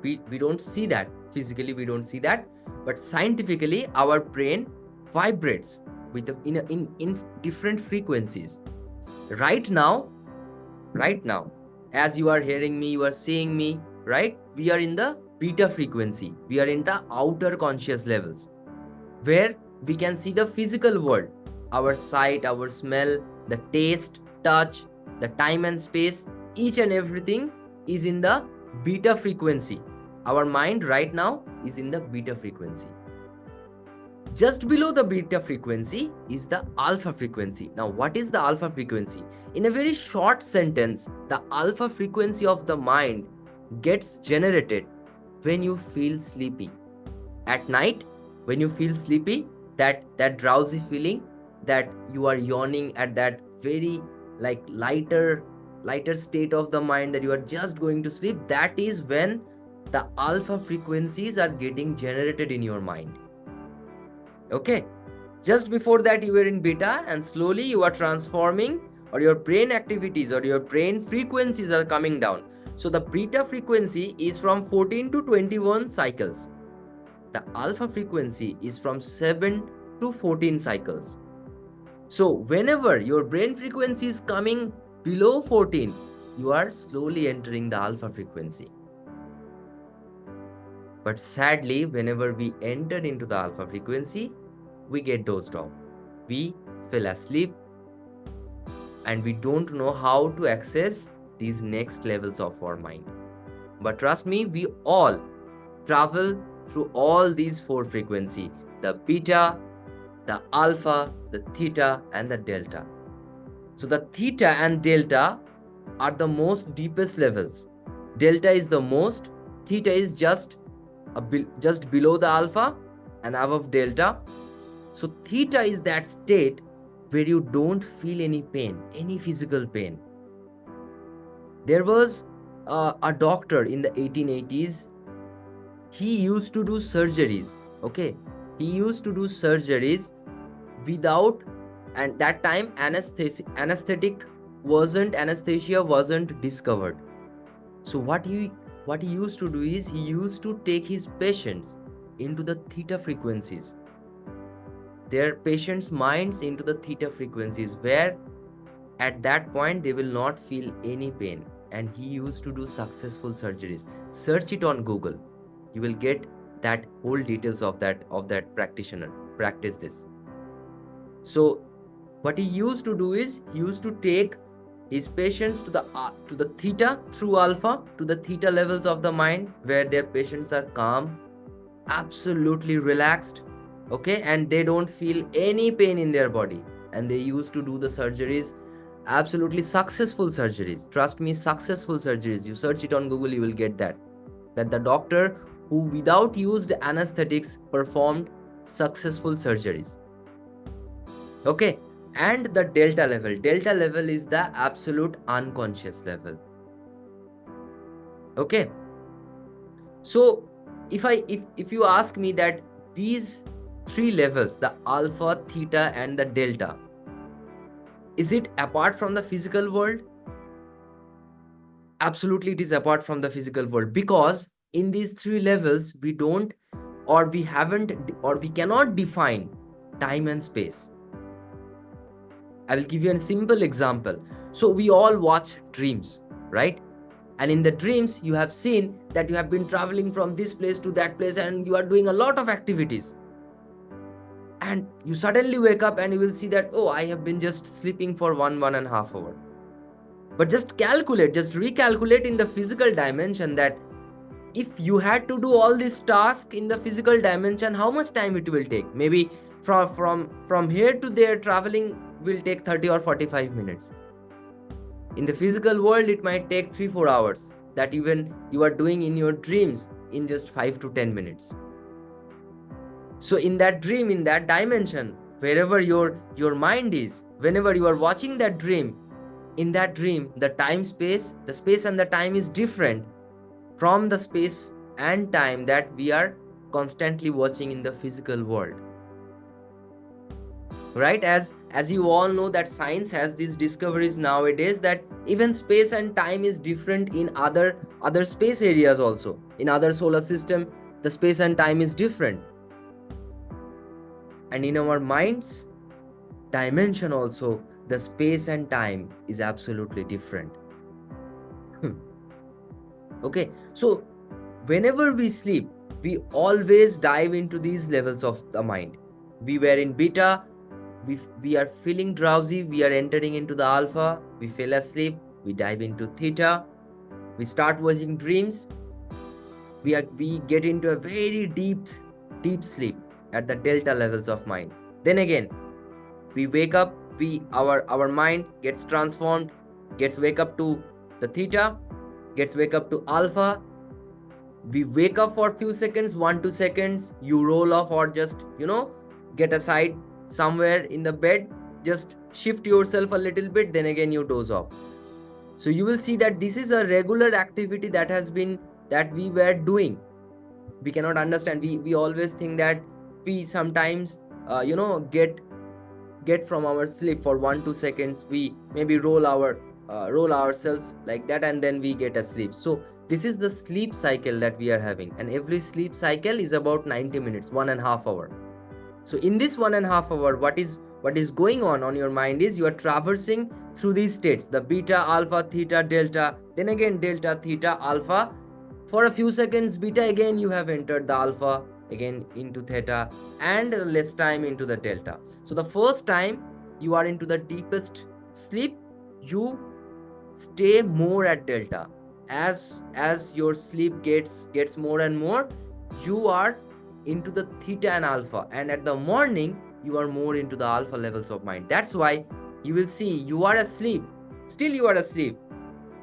We don't see that. Physically, we don't see that. But scientifically, our brain vibrates with in different frequencies. Right now, as you are hearing me, you are seeing me, right? We are in the beta frequency. We are in the outer conscious levels, where we can see the physical world, our sight, our smell, the taste, touch, the time and space, each and everything is in the beta frequency. Our mind right now is in the beta frequency. Just below the beta frequency is the alpha frequency. Now, what is the alpha frequency? In a very short sentence, the alpha frequency of the mind gets generated when you feel sleepy. At night, when you feel sleepy, that drowsy feeling, that you are yawning, at that very lighter state of the mind, that you are just going to sleep, that is when the alpha frequencies are getting generated in your mind. Okay, just before that you were in beta, and slowly you are transforming, or your brain activities or your brain frequencies are coming down. So the beta frequency is from 14 to 21 cycles. The alpha frequency is from 7 to 14 cycles. So whenever your brain frequency is coming below 14, you are slowly entering the alpha frequency. But sadly, whenever we enter into the alpha frequency, we get dozed off. We fell asleep, and we don't know how to access these next levels of our mind. But trust me, we all travel through all these 4 frequencies: the beta, the alpha, the theta, and the delta. So the theta and delta are the most deepest levels. Delta is the most, theta is just below the alpha and above delta. So theta is that state where you don't feel any pain, any physical pain. There was a doctor in the 1880s. He used to do surgeries. Okay, he used to do surgeries without, and that time anesthesia wasn't discovered. So what he used to do is, he used to take his patients into the theta frequencies, their patients' minds into the theta frequencies, where at that point they will not feel any pain. and he used to do successful surgeries. Search it on Google. You will get that whole details of that practitioner. Practice this. So what he used to do is he used to take his patients to the theta through alpha, to the theta levels of the mind, where their patients are calm, absolutely relaxed, okay, and they don't feel any pain in their body, and they used to do the surgeries, absolutely successful surgeries. Trust me, successful surgeries. You search it on Google, you will get that the doctor who without used anesthetics performed successful surgeries, okay. And the delta level is the absolute unconscious level, okay. So if you ask me that these three levels, the alpha, theta and the delta, is it apart from the physical world? Absolutely, it is apart from the physical world, because in these three levels we don't, or we haven't, or we cannot define time and space. I will give you a simple example. So we all watch dreams, right? And in the dreams, you have seen that you have been traveling from this place to that place and you are doing a lot of activities. And you suddenly wake up and you will see that, oh, I have been just sleeping for 1.5 hours. But just recalculate in the physical dimension, that if you had to do all these tasks in the physical dimension, how much time it will take? Maybe from here to there, traveling will take 30 or 45 minutes. In the physical world, it might take 3-4 hours, that even you are doing in your dreams in just 5 to 10 minutes. So in that dream, in that dimension, wherever your mind is, whenever you are watching that dream, in that dream, the space and the time is different from the space and time that we are constantly watching in the physical world. Right? As you all know that science has these discoveries nowadays, that even space and time is different in other space areas also. In other solar system, the space and time is different. And in our mind's dimension also, the space and time is absolutely different. Okay, so whenever we sleep, we always dive into these levels of the mind. We were in beta, we are feeling drowsy, we are entering into the alpha, we fell asleep, we dive into theta, we start watching dreams, we get into a very deep sleep at the delta levels of mind. Then again, we wake up, our mind gets transformed, gets wake up to the theta, gets wake up to alpha. We wake up for a few seconds, 1-2 seconds, you roll off, or just get aside somewhere in the bed, just shift yourself a little bit, then again you doze off. So you will see that this is a regular activity that we were doing. We cannot understand. We always think that we sometimes get from our sleep for 1-2 seconds, we maybe roll ourselves like that, and then we get asleep. So this is the sleep cycle that we are having, and every sleep cycle is about 90 minutes, 1.5 hour. So in this 1.5 hour, what is going on your mind is you are traversing through these states, the beta, alpha, theta, delta, then again delta, theta, alpha. For a few seconds, beta, again you have entered the alpha, again into theta, and less time into the delta. So the first time you are into the deepest sleep, you stay more at delta. As your sleep gets more and more, you are into the theta and alpha, and at the morning you are more into the alpha levels of mind. That's why you will see you are asleep, still you are asleep,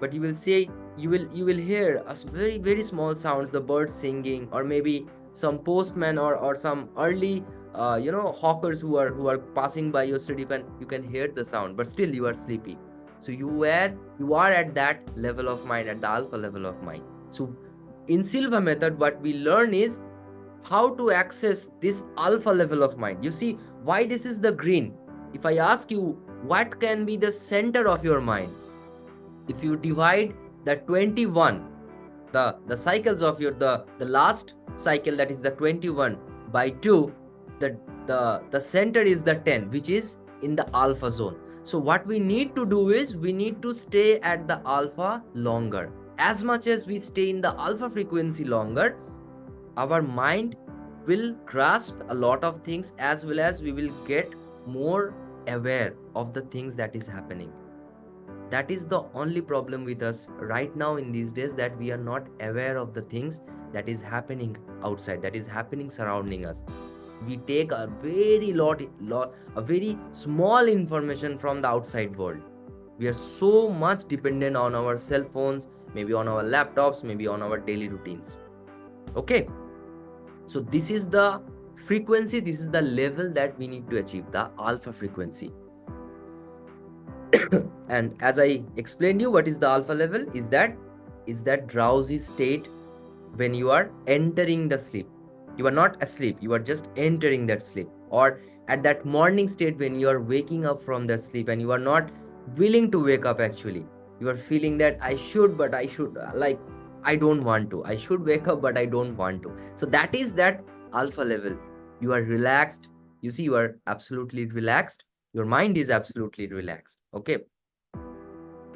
but you will say you will hear a very, very small sounds, the birds singing, or maybe some postman or some early hawkers who are passing by your street. You can hear the sound, but still you are sleepy. So you are at that level of mind, at the alpha level of mind. So in Silva method, what we learn is how to access this alpha level of mind. You see why this is the green. If I ask you what can be the center of your mind, if you divide the 21, the cycles of your the last cycle, that is the 21 by 2, the center is the 10, which is in the alpha zone. So what we need to do is we need to stay at the alpha longer. As much as we stay in the alpha frequency longer, our mind will grasp a lot of things, as well as we will get more aware of the things that is happening. That is the only problem with us right now in these days, that we are not aware of the things that is happening outside, that is happening surrounding us. We take a very small information from the outside world. We are so much dependent on our cell phones, maybe on our laptops, maybe on our daily routines. Okay, so this is the frequency, this is the level that we need to achieve, the alpha frequency. And as I explained you, what is the alpha level? Is that drowsy state when you are entering the sleep. You are not asleep, you are just entering that sleep. Or at that morning state when you are waking up from that sleep and you are not willing to wake up actually. You are feeling that I should, but I should, like, I don't want to. I should wake up, but I don't want to. So that is that alpha level. You are relaxed. You see, you are absolutely relaxed. Your mind is absolutely relaxed. Okay.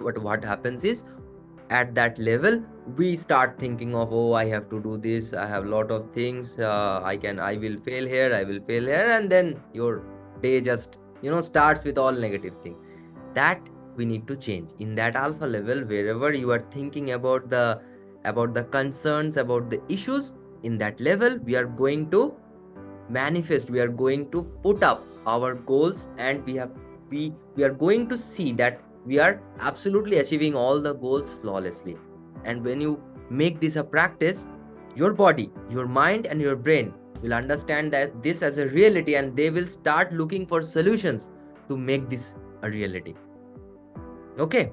But what happens is, at that level we start thinking of, oh, I have to do this, I have a lot of things, I will fail here, I will fail here, and then your day just starts with all negative things. That we need to change. In that alpha level, wherever you are thinking about the concerns, about the issues, in that level we are going to manifest, we are going to put up our goals, and we are going to see that we are absolutely achieving all the goals flawlessly. And when you make this a practice, your body, your mind, and your brain will understand that this as a reality, and they will start looking for solutions to make this a reality. Okay,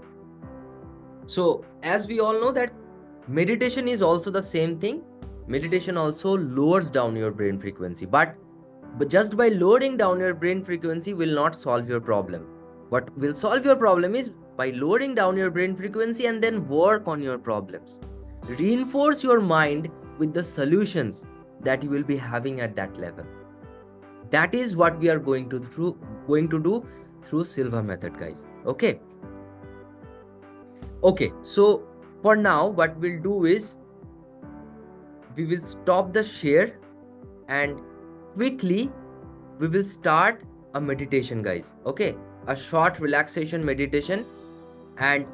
so as we all know that meditation is also the same thing. Meditation also lowers down your brain frequency, but just by lowering down your brain frequency will not solve your problem. What will solve your problem is by lowering down your brain frequency and then work on your problems. Reinforce your mind with the solutions that you will be having at that level. That is what we are going to do through Silva method, guys. Okay. Okay, so for now, what we'll do is we will stop the share and quickly we will start a meditation, guys. Okay, a short relaxation meditation, and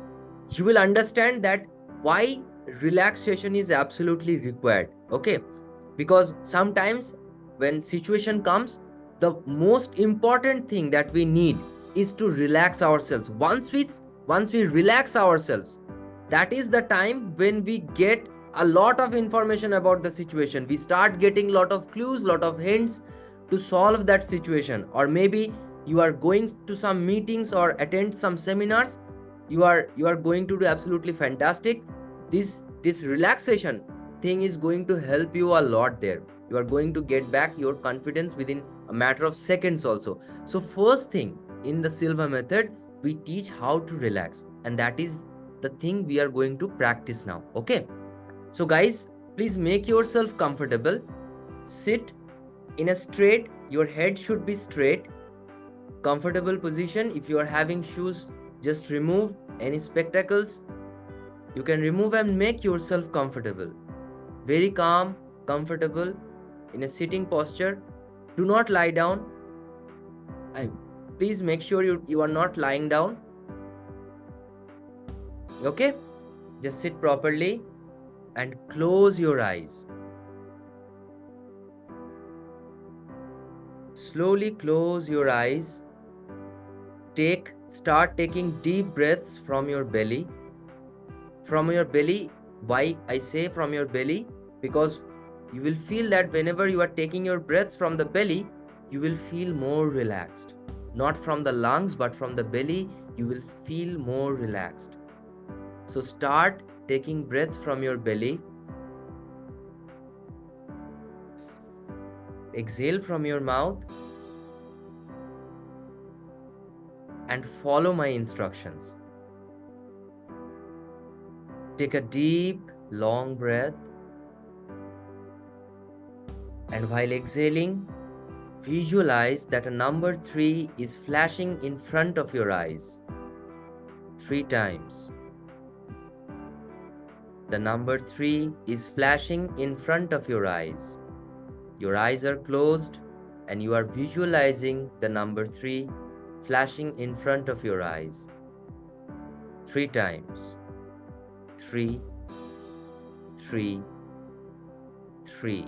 you will understand that why relaxation is absolutely required. Okay, because sometimes when situation comes, the most important thing that we need is to relax ourselves. Once we relax ourselves, that is the time when we get a lot of information about the situation. We start getting lot of clues, lot of hints to solve that situation. Or maybe you are going to some meetings or attend some seminars, you are going to do absolutely fantastic. This relaxation thing is going to help you a lot there. You are going to get back your confidence within a matter of seconds also. So first thing, in the Silva method, we teach how to relax, and that is the thing we are going to practice now. Okay, so guys, please make yourself comfortable. Sit in a straight, your head should be straight, comfortable position. If you are having shoes, just remove. Any spectacles, you can remove and make yourself comfortable. Very calm, comfortable, in a sitting posture. Do not lie down. Please make sure you are not lying down. Okay, just sit properly and close your eyes. Slowly close your eyes. Start taking deep breaths from your belly. From your belly. Why I say from your belly? Because you will feel that whenever you are taking your breaths from the belly, you will feel more relaxed. Not from the lungs, but from the belly, you will feel more relaxed. So start taking breaths from your belly. Exhale from your mouth and follow my instructions. Take a deep, long breath, and while exhaling, visualize that a number 3 is flashing in front of your eyes 3 times. The number 3 is flashing in front of your eyes. Your eyes are closed and you are visualizing the number 3 flashing in front of your eyes 3 times. 3, 3, 3.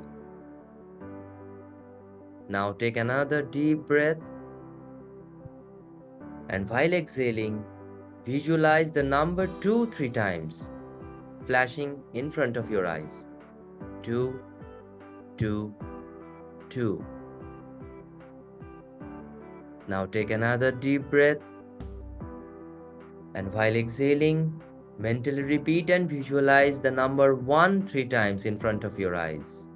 Now take another deep breath, and while exhaling, visualize the number 2 3 times flashing in front of your eyes. 2, 2, 2. Now take another deep breath, and while exhaling, mentally repeat and visualize the number 1 3 times in front of your eyes.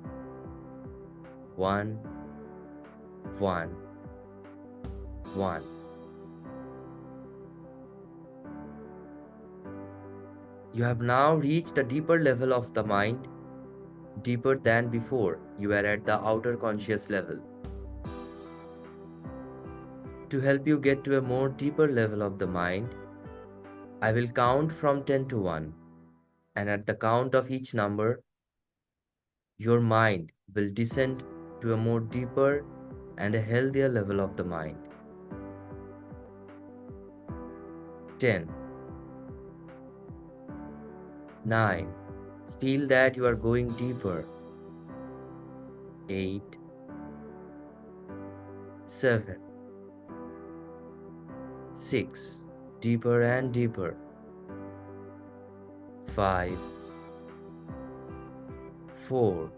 1, 1, 1. You have now reached a deeper level of the mind, deeper than before you were at the outer conscious level. To help you get to a more deeper level of the mind, I will count from 10 to 1, and at the count of each number, your mind will descend to a more deeper and a healthier level of the mind. 10, 9, feel that you are going deeper. 8, 7, 6, deeper and deeper. 5, 4,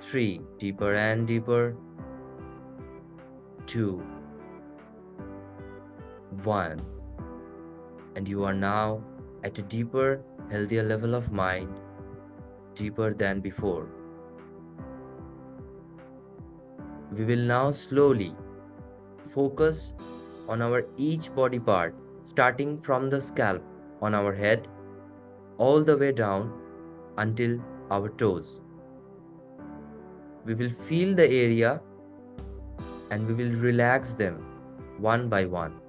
3, deeper and deeper. 2, 1, and you are now at a deeper, healthier level of mind, deeper than before. We will now slowly focus on our each body part, starting from the scalp on our head all the way down until our toes. We will feel the area and we will relax them one by one.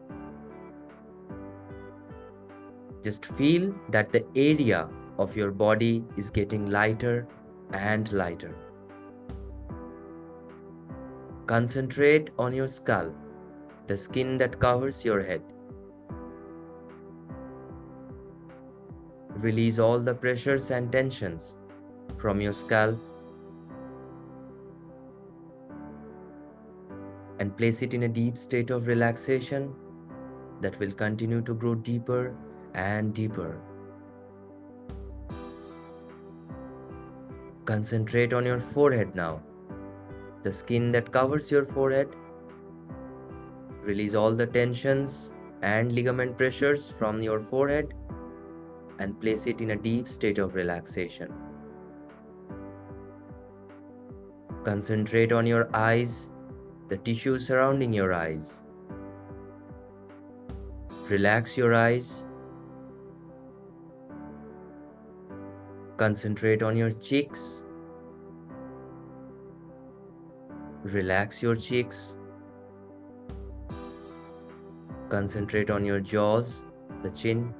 Just feel that the area of your body is getting lighter and lighter. Concentrate on your scalp, the skin that covers your head. Release all the pressures and tensions from your scalp and place it in a deep state of relaxation that will continue to grow deeper and deeper. Concentrate on your forehead now, the skin that covers your forehead. Release all the tensions and ligament pressures from your forehead and place it in a deep state of relaxation. Concentrate on your eyes, the tissue surrounding your eyes. Relax your eyes. Concentrate on your cheeks. Relax your cheeks. Concentrate on your jaws, the chin.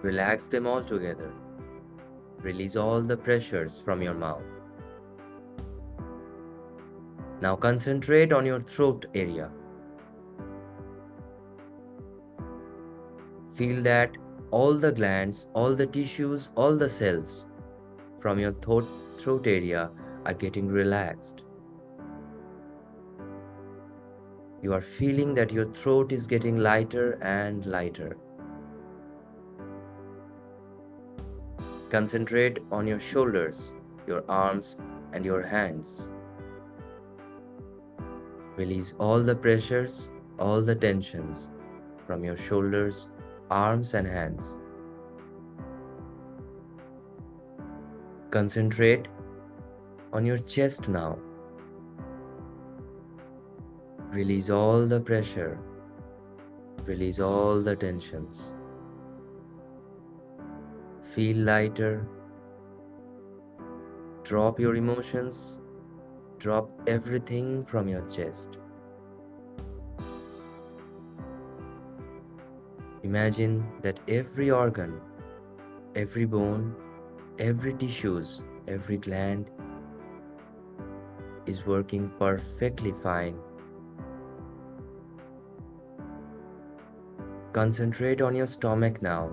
Relax them all together. Release all the pressures from your mouth. Now concentrate on your throat area. Feel that all the glands, all the tissues, all the cells from your throat area are getting relaxed. You are feeling that your throat is getting lighter and lighter. Concentrate on your shoulders, your arms, and your hands. Release all the pressures, all the tensions from your shoulders, arms, and hands. Concentrate on your chest now. Release all the pressure. Release all the tensions. Feel lighter. drop your emotions, drop everything from your chest. Imagine that every organ, every bone, every tissues, every gland is working perfectly fine. Concentrate on your stomach now.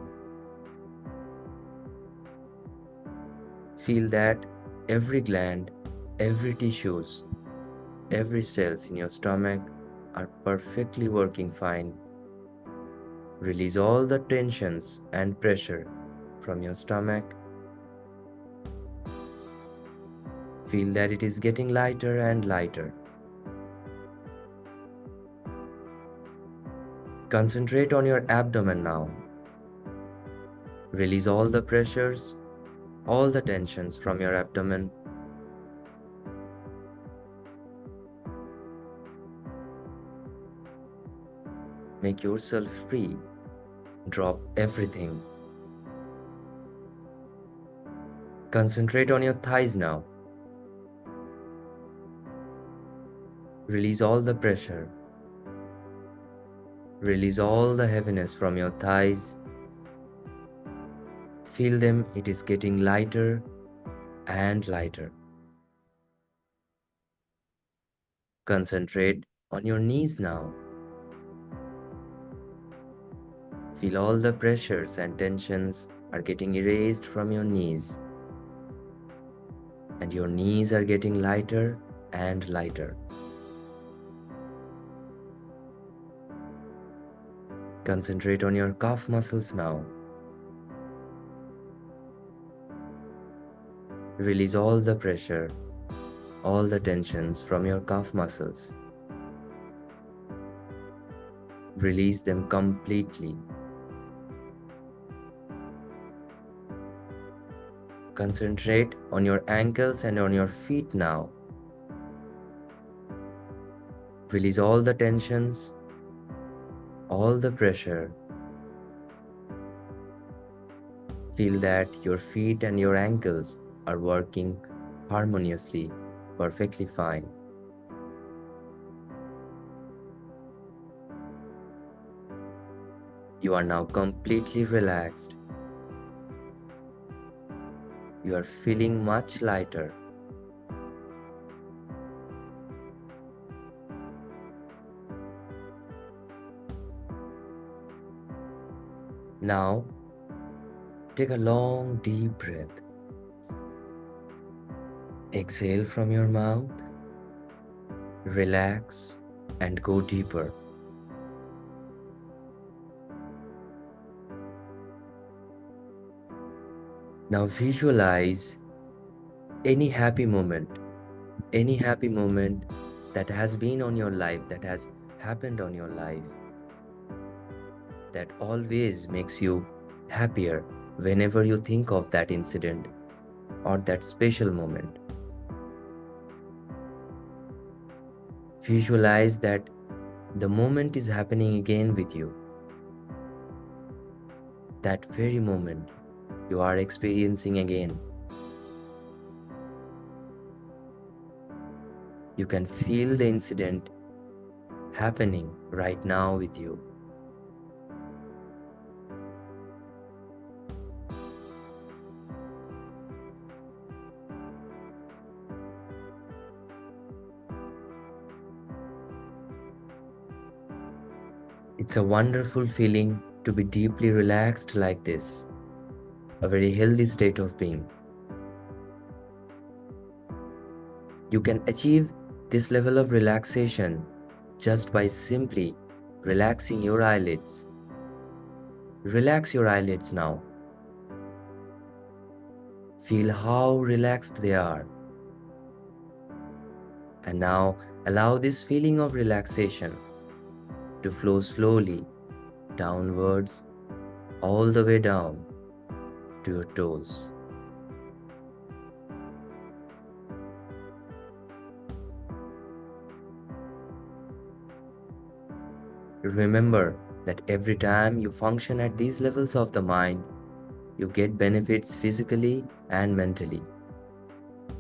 Feel that every gland, every tissues, every cells in your stomach are perfectly working fine. Release all the tensions and pressure from your stomach. Feel that it is getting lighter and lighter. Concentrate on your abdomen now. Release all the pressures, all the tensions from your abdomen. Make yourself free. Drop everything. Concentrate on your thighs now. Release all the pressure. Release all the heaviness from your thighs. Feel them, it is getting lighter and lighter. Concentrate on your knees now. Feel all the pressures and tensions are getting erased from your knees. And your knees are getting lighter and lighter. Concentrate on your calf muscles now. Release all the pressure, all the tensions from your calf muscles. Release them completely. Concentrate on your ankles and on your feet now. Release all the tensions, all the pressure. Feel that your feet and your ankles are working harmoniously, perfectly fine. You are now completely relaxed. You are feeling much lighter. Now, take a long, deep breath. Exhale from your mouth. Relax and go deeper. Now visualize any happy moment that has been on your life, that has happened on your life, that always makes you happier whenever you think of that incident or that special moment. Visualize that the moment is happening again with you. That very moment you are experiencing again. You can feel the incident happening right now with you. It's a wonderful feeling to be deeply relaxed like this, a very healthy state of being. You can achieve this level of relaxation just by simply relaxing your eyelids. Relax your eyelids now. Feel how relaxed they are. And now allow this feeling of relaxation to flow slowly downwards, all the way down to your toes. Remember that every time you function at these levels of the mind, you get benefits physically and mentally.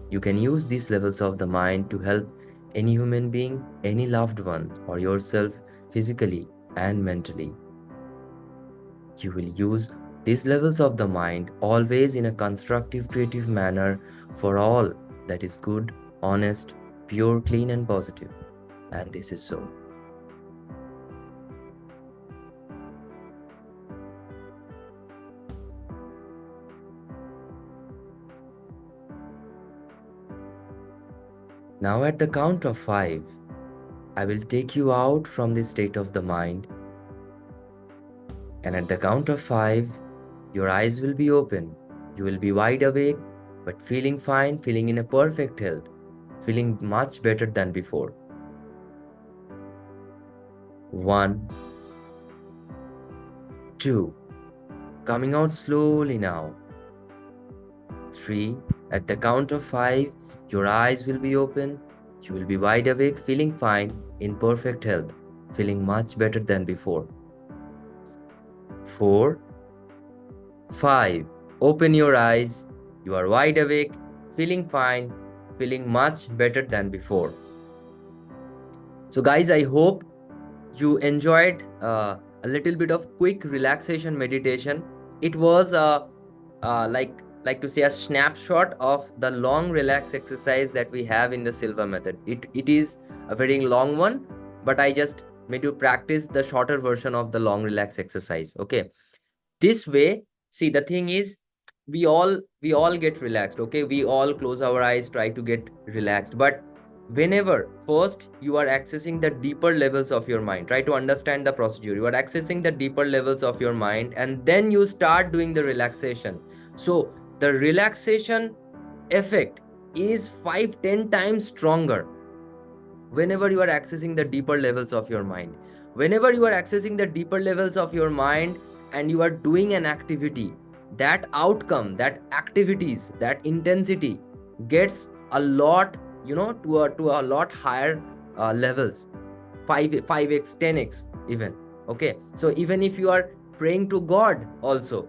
You can use these levels of the mind to help any human being, any loved one, or yourself physically and mentally. You will use these levels of the mind always in a constructive, creative manner for all that is good, honest, pure, clean, and positive. And this is so. Now, at the count of 5, I will take you out from this state of the mind. And at the count of 5, your eyes will be open. You will be wide awake, but feeling fine, feeling in a perfect health, feeling much better than before. 1, 2, coming out slowly now. 3, at the count of 5, your eyes will be open. You will be wide awake, feeling fine, in perfect health, feeling much better than before. 4, 5, open your eyes. You are wide awake, feeling fine, feeling much better than before. So guys, I hope you enjoyed a little bit of quick relaxation meditation. It was like to say a snapshot of the long relax exercise that we have in the Silva method. It is a very long one, but I just made you practice the shorter version of the long relax exercise. Okay, this way, see, the thing is, we all get relaxed. Okay, we all close our eyes, try to get relaxed, but whenever first you are accessing the deeper levels of your mind, try to understand the procedure. You are accessing the deeper levels of your mind, and then you start doing the relaxation. So the relaxation effect is 5-10 times stronger whenever you are accessing the deeper levels of your mind. Whenever you are accessing the deeper levels of your mind and you are doing an activity, that outcome, that activities, that intensity gets a lot, to a lot higher levels, 5x 10x even. Okay, so even if you are praying to God also,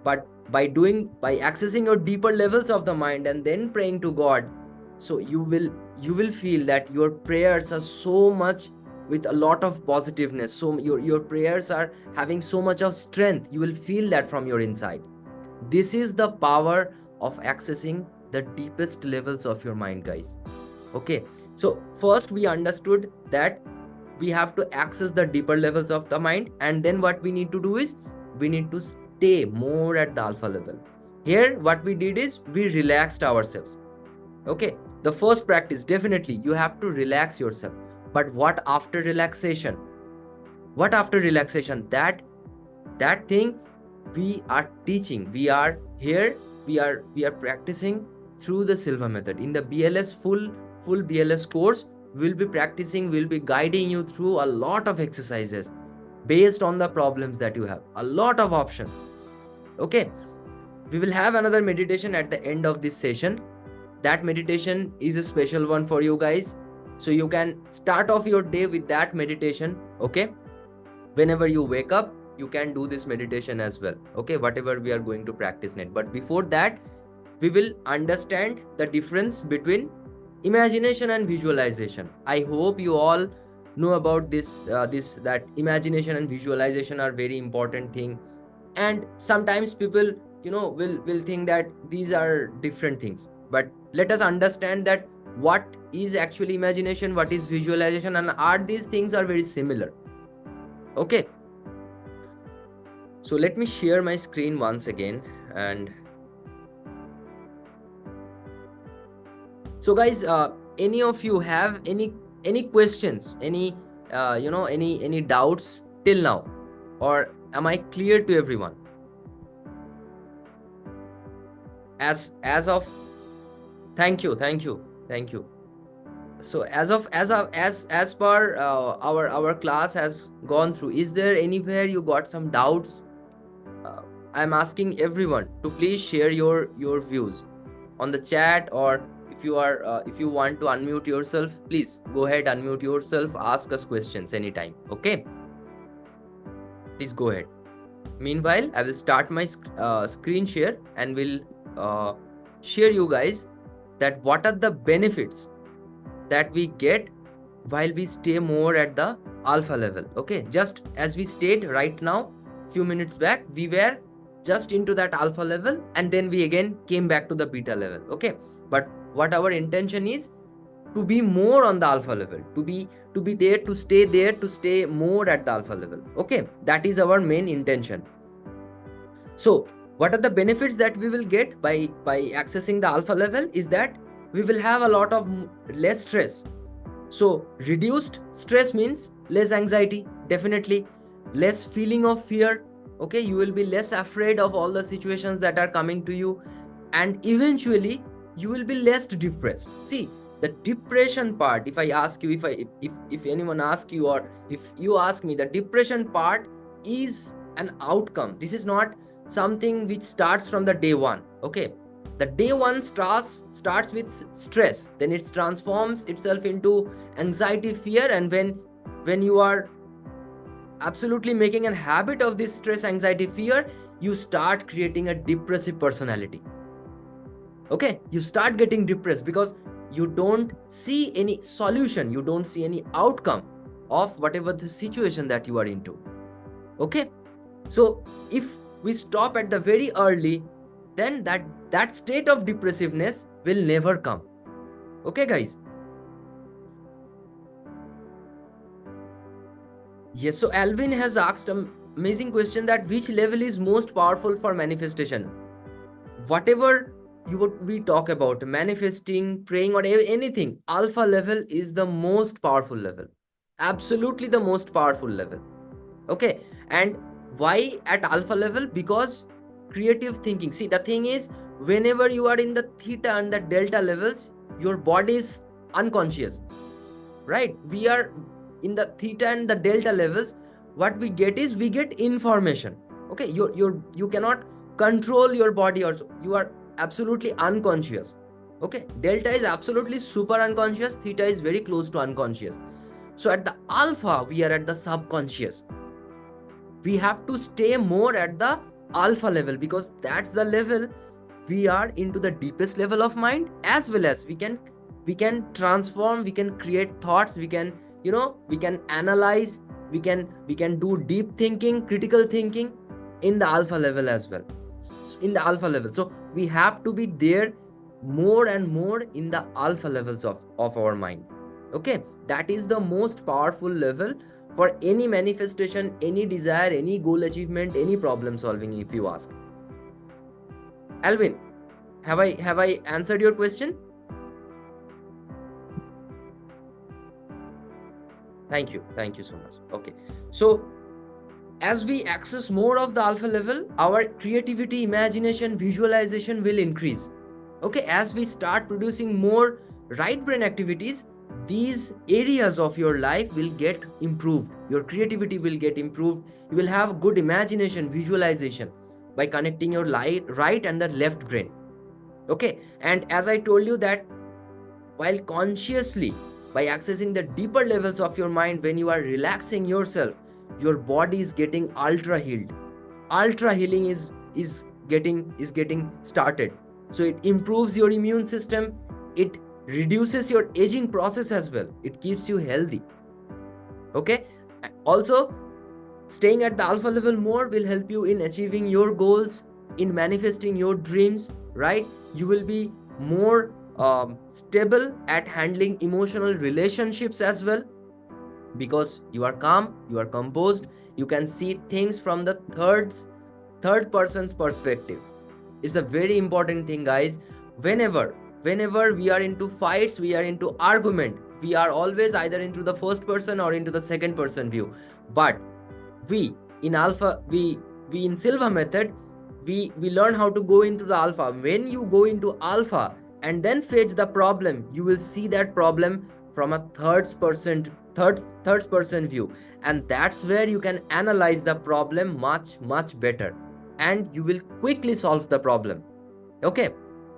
but by accessing your deeper levels of the mind and then praying to God, so you will feel that your prayers are so much with a lot of positiveness. So your prayers are having so much of strength. You will feel that from your inside. This is the power of accessing the deepest levels of your mind, guys. Okay, so first we understood that we have to access the deeper levels of the mind, and then what we need to do is we need to stay more at the alpha level. Here what we did is we relaxed ourselves. Okay, the first practice, definitely you have to relax yourself. But what after relaxation? What after relaxation? That thing we are teaching. We are here, we are practicing through the Silva method. In the BLS full BLS course, we'll be practicing, we'll be guiding you through a lot of exercises based on the problems that you have, a lot of options. Okay, we will have another meditation at the end of this session. That meditation is a special one for you guys, so you can start off your day with that meditation. Okay, whenever you wake up, you can do this meditation as well. Okay, whatever we are going to practice next. But before that, we will understand the difference between imagination and visualization. I hope you all know about this, that imagination and visualization are very important thing. And sometimes people, will think that these are different things. But let us understand that what is actually imagination, what is visualization, and are these things are very similar. Okay, so let me share my screen once again. And so guys, any of you have any questions, any any doubts till now, or am I clear to everyone? As of thank you. So as per our class has gone through, is there anywhere you got some doubts? I'm asking everyone to please share your views on the chat, or if you want to unmute yourself, please go ahead, unmute yourself, ask us questions anytime. Okay, please go ahead. Meanwhile, I will start my screen share and will share you guys that what are the benefits that we get while we stay more at the alpha level. Okay, just as we stayed right now, few minutes back, we were just into that alpha level and then we again came back to the beta level. Okay, but what our intention is to be more on the alpha level, to be there, to stay more at the alpha level. Okay, that is our main intention. So what are the benefits that we will get by accessing the alpha level is that we will have a lot of less stress. So reduced stress means less anxiety, definitely less feeling of fear. Okay, you will be less afraid of all the situations that are coming to you, and eventually you will be less depressed. See, the depression part, if I ask you, if anyone asks you, or if you ask me, the depression part is an outcome. This is not something which starts from the day one. Okay, the day one starts with stress, then it transforms itself into anxiety, fear, and when you are absolutely making a habit of this stress, anxiety, fear, you start creating a depressive personality. Okay, you start getting depressed because you don't see any solution, you don't see any outcome of whatever the situation that you are into. Okay, so if we stop at the very early, then that state of depressiveness will never come. Okay, guys. Yes, so Alvin has asked an amazing question, that which level is most powerful for manifestation? Whatever we talk about, manifesting, praying, or anything, alpha level is the most powerful level. Absolutely the most powerful level. Okay, and why at alpha level? Because creative thinking. See, the thing is, whenever you are in the theta and the delta levels, your body is unconscious, right? We are in the theta and the delta levels. What we get is, we get information. Okay, you cannot control your body also. You are absolutely unconscious. Okay, delta is absolutely super unconscious, theta is very close to unconscious. So at the alpha, we are at the subconscious. We have to stay more at the alpha level, because that's the level we are into the deepest level of mind, as well as we can transform, we can create thoughts, we can analyze, we can do deep thinking, critical thinking in the alpha level as well. In the alpha level, so we have to be there more and more in the alpha levels of our mind. Okay, that is the most powerful level for any manifestation, any desire, any goal achievement, any problem solving, if you ask. Alvin, have I answered your question? Thank you so much. Okay, so as we access more of the alpha level, our creativity, imagination, visualization will increase. Okay, as we start producing more right brain activities, these areas of your life will get improved. Your creativity will get improved. You will have good imagination, visualization by connecting your right and the left brain. Okay, and as I told you that while consciously, by accessing the deeper levels of your mind, when you are relaxing yourself, your body is getting ultra healed. Ultra healing is getting started. So it improves your immune system, it reduces your aging process as well, it keeps you healthy. Okay, also staying at the alpha level more will help you in achieving your goals, in manifesting your dreams, right? You will be more stable at handling emotional relationships as well, because you are calm, you are composed, you can see things from the third person's perspective. It's a very important thing, guys. Whenever we are into fights, we are into argument, we are always either into the first person or into the second person view. But we in alpha, we in Silva method, we learn how to go into the alpha. When you go into alpha and then fetch the problem, you will see that problem from a third person view, and that's where you can analyze the problem much better, and you will quickly solve the problem. Okay,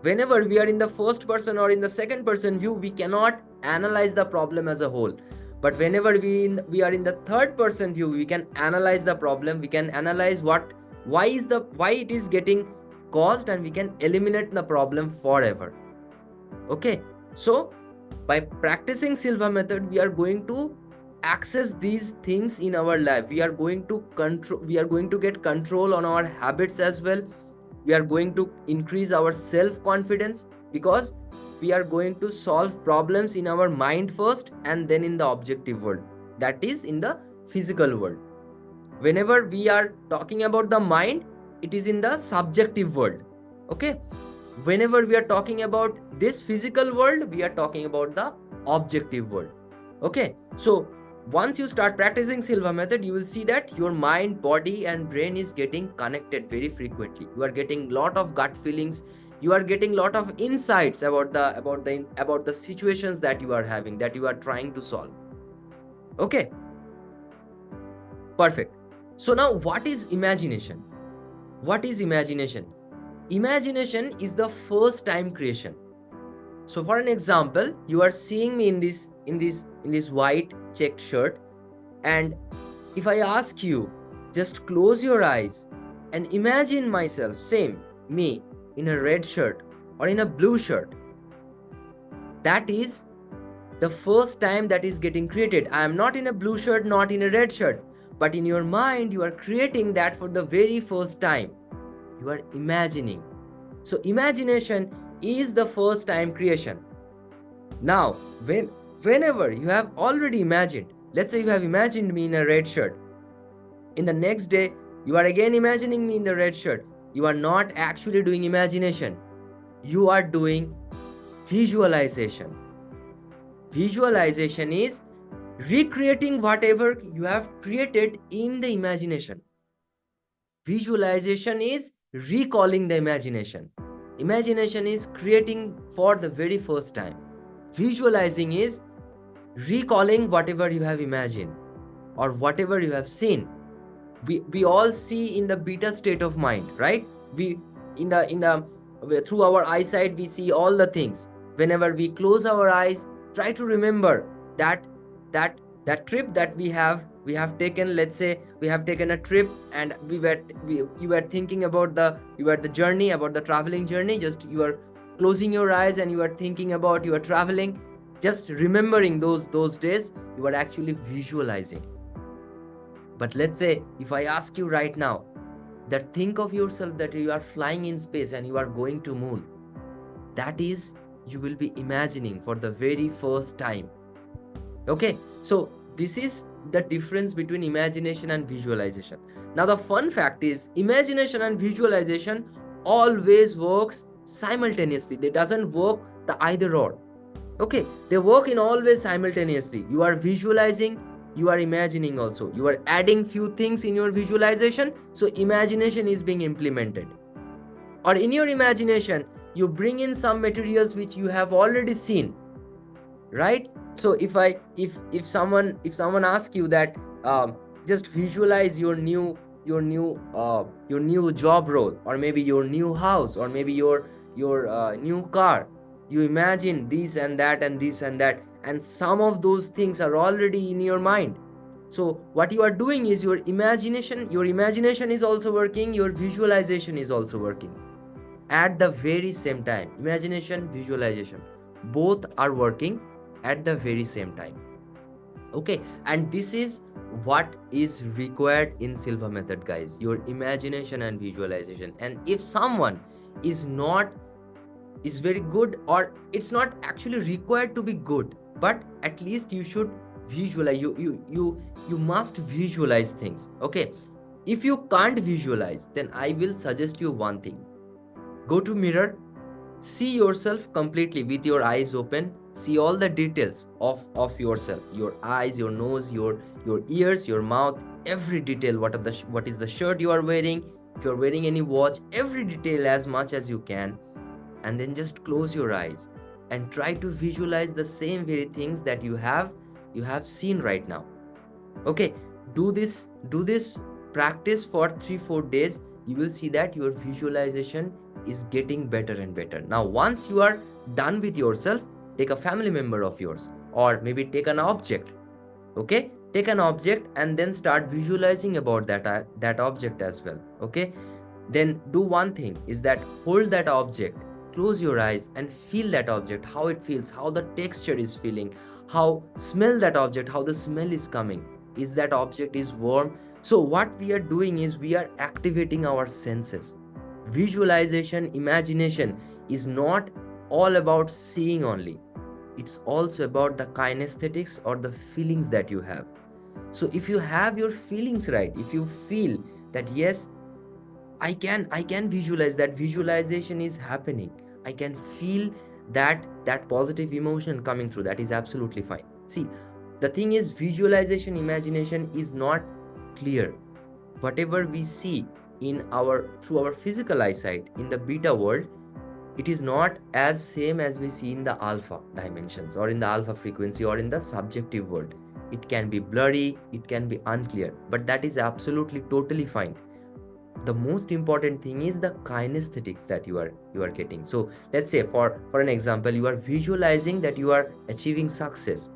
whenever we are in the first person or in the second person view, we cannot analyze the problem as a whole. But whenever we are in the third person view, we can analyze the problem, we can analyze why it is getting caused, and we can eliminate the problem forever. Okay, so by practicing Silva method, we are going to access these things in our life. We are going to get control on our habits as well. We are going to increase our self-confidence, because we are going to solve problems in our mind first and then in the objective world, that is in the physical world. Whenever we are talking about the mind, it is in the subjective world. Okay, whenever we are talking about this physical world, we are talking about the objective world. Okay, so once you start practicing Silva method, you will see that your mind, body and brain is getting connected very frequently. You are getting lot of gut feelings, you are getting lot of insights about the situations that you are having, that you are trying to solve. Okay, perfect. So now, what is imagination? What is imagination? Imagination is the first time creation. So for an example, you are seeing me in this white checked shirt, and if I ask you, just close your eyes and imagine myself, same me, in a red shirt or in a blue shirt, that is the first time that is getting created. I am not in a blue shirt, not in a red shirt, but in your mind you are creating that for the very first time. You are imagining. So imagination is the first time creation. Now, whenever you have already imagined, let's say you have imagined me in a red shirt, in the next day you are again imagining me in the red shirt, you are not actually doing imagination, you are doing visualization. Visualization is recreating whatever you have created in the imagination. Visualization is recalling the imagination. Imagination is creating for the very first time. Visualizing is recalling whatever you have imagined or whatever you have seen. We all see in the beta state of mind, right? We in the through our eyesight we see all the things. Whenever we close our eyes, try to remember that that that trip that we have taken. Let's say we have taken a trip and you were thinking about the journey, about the traveling journey. Just you are closing your eyes and you are thinking about you are traveling, just remembering those days. You are actually visualizing. But let's say if I ask you right now that think of yourself that you are flying in space and you are going to moon, that is, you will be imagining for the very first time. Okay, so this is the difference between imagination and visualization. Now the fun fact is imagination and visualization always works simultaneously. They doesn't work the either or. Okay, they work in always simultaneously. You are visualizing, you are imagining also. You are adding few things in your visualization, so imagination is being implemented. Or in your imagination, you bring in some materials which you have already seen, right? So if someone asks you that just visualize your new job role, or maybe your new house, or maybe your new car, you imagine this and that and this and that, and some of those things are already in your mind. So what you are doing is your imagination is also working, your visualization is also working at the very same time. Imagination, visualization, both are working at the very same time. Okay, and this is what is required in Silva method, guys, your imagination and visualization. And if someone is very good, or it's not actually required to be good, but at least you should visualize. You must visualize things. Okay, if you can't visualize, then I will suggest you one thing. Go to mirror, see yourself completely with your eyes open. See all the details of yourself, your eyes, your nose, your ears, your mouth, every detail. What is the shirt you are wearing, if you're wearing any watch, every detail as much as you can. And then just close your eyes and try to visualize the same very things that you have seen right now. Okay, do this practice for 3-4 days. You will see that your visualization is getting better and better. Now once you are done with yourself, take a family member of yours, or maybe take an object. Okay, take an object and then start visualizing about that object as well. Okay, then do one thing is that hold that object close your eyes and feel that object, how it feels, how the texture is feeling, how smell that object, how the smell is coming. Is that object is warm? So what we are doing is we are activating our senses. Visualization, imagination is not all about seeing only. It's also about the kinesthetics or the feelings that you have. So if you have your feelings right, if you feel that yes, I can visualize, that visualization is happening, I can feel that positive emotion coming through, that is absolutely fine. See, the thing is, visualization, imagination is not clear. Whatever we see in our through our physical eyesight in the beta world, it is not as same as we see in the alpha dimensions or in the alpha frequency or in the subjective world. It can be blurry, it can be unclear, but that is absolutely totally fine. The most important thing is the kinesthetics that you are getting. So let's say for an example, you are visualizing that you are achieving success,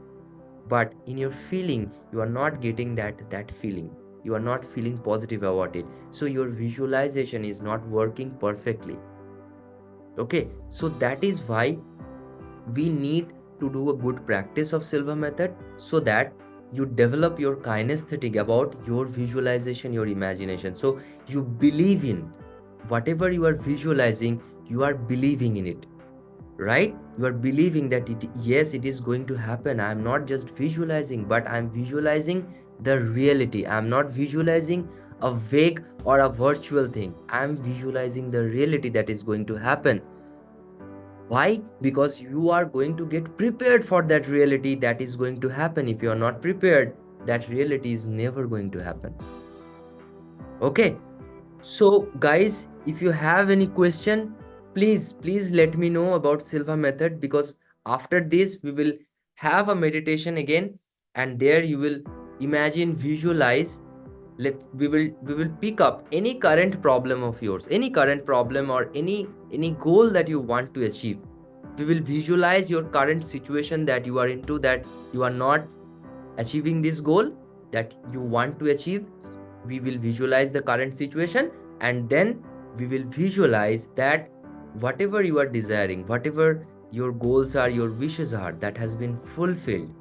but in your feeling you are not getting that feeling, you are not feeling positive about it, so your visualization is not working perfectly. Okay, so that is why we need to do a good practice of Silva method, so that you develop your kinesthetic about your visualization, your imagination. So you believe in whatever you are visualizing, you are believing in it, right? You are believing that yes, it is going to happen. I am not just visualizing, but I am visualizing the reality. I am not visualizing a vague or a virtual thing. I am visualizing the reality that is going to happen. Why? Because you are going to get prepared for that reality that is going to happen. If you are not prepared, that reality is never going to happen. Okay. So guys, if you have any question, please let me know about Silva method, because after this we will have a meditation again, and there you will imagine, visualize. We will pick up any current problem of yours, any current problem or any goal that you want to achieve. We will visualize your current situation that you are into, that you are not achieving this goal that you want to achieve. We will visualize the current situation, and then we will visualize that whatever you are desiring, whatever your goals are, your wishes are, that has been fulfilled,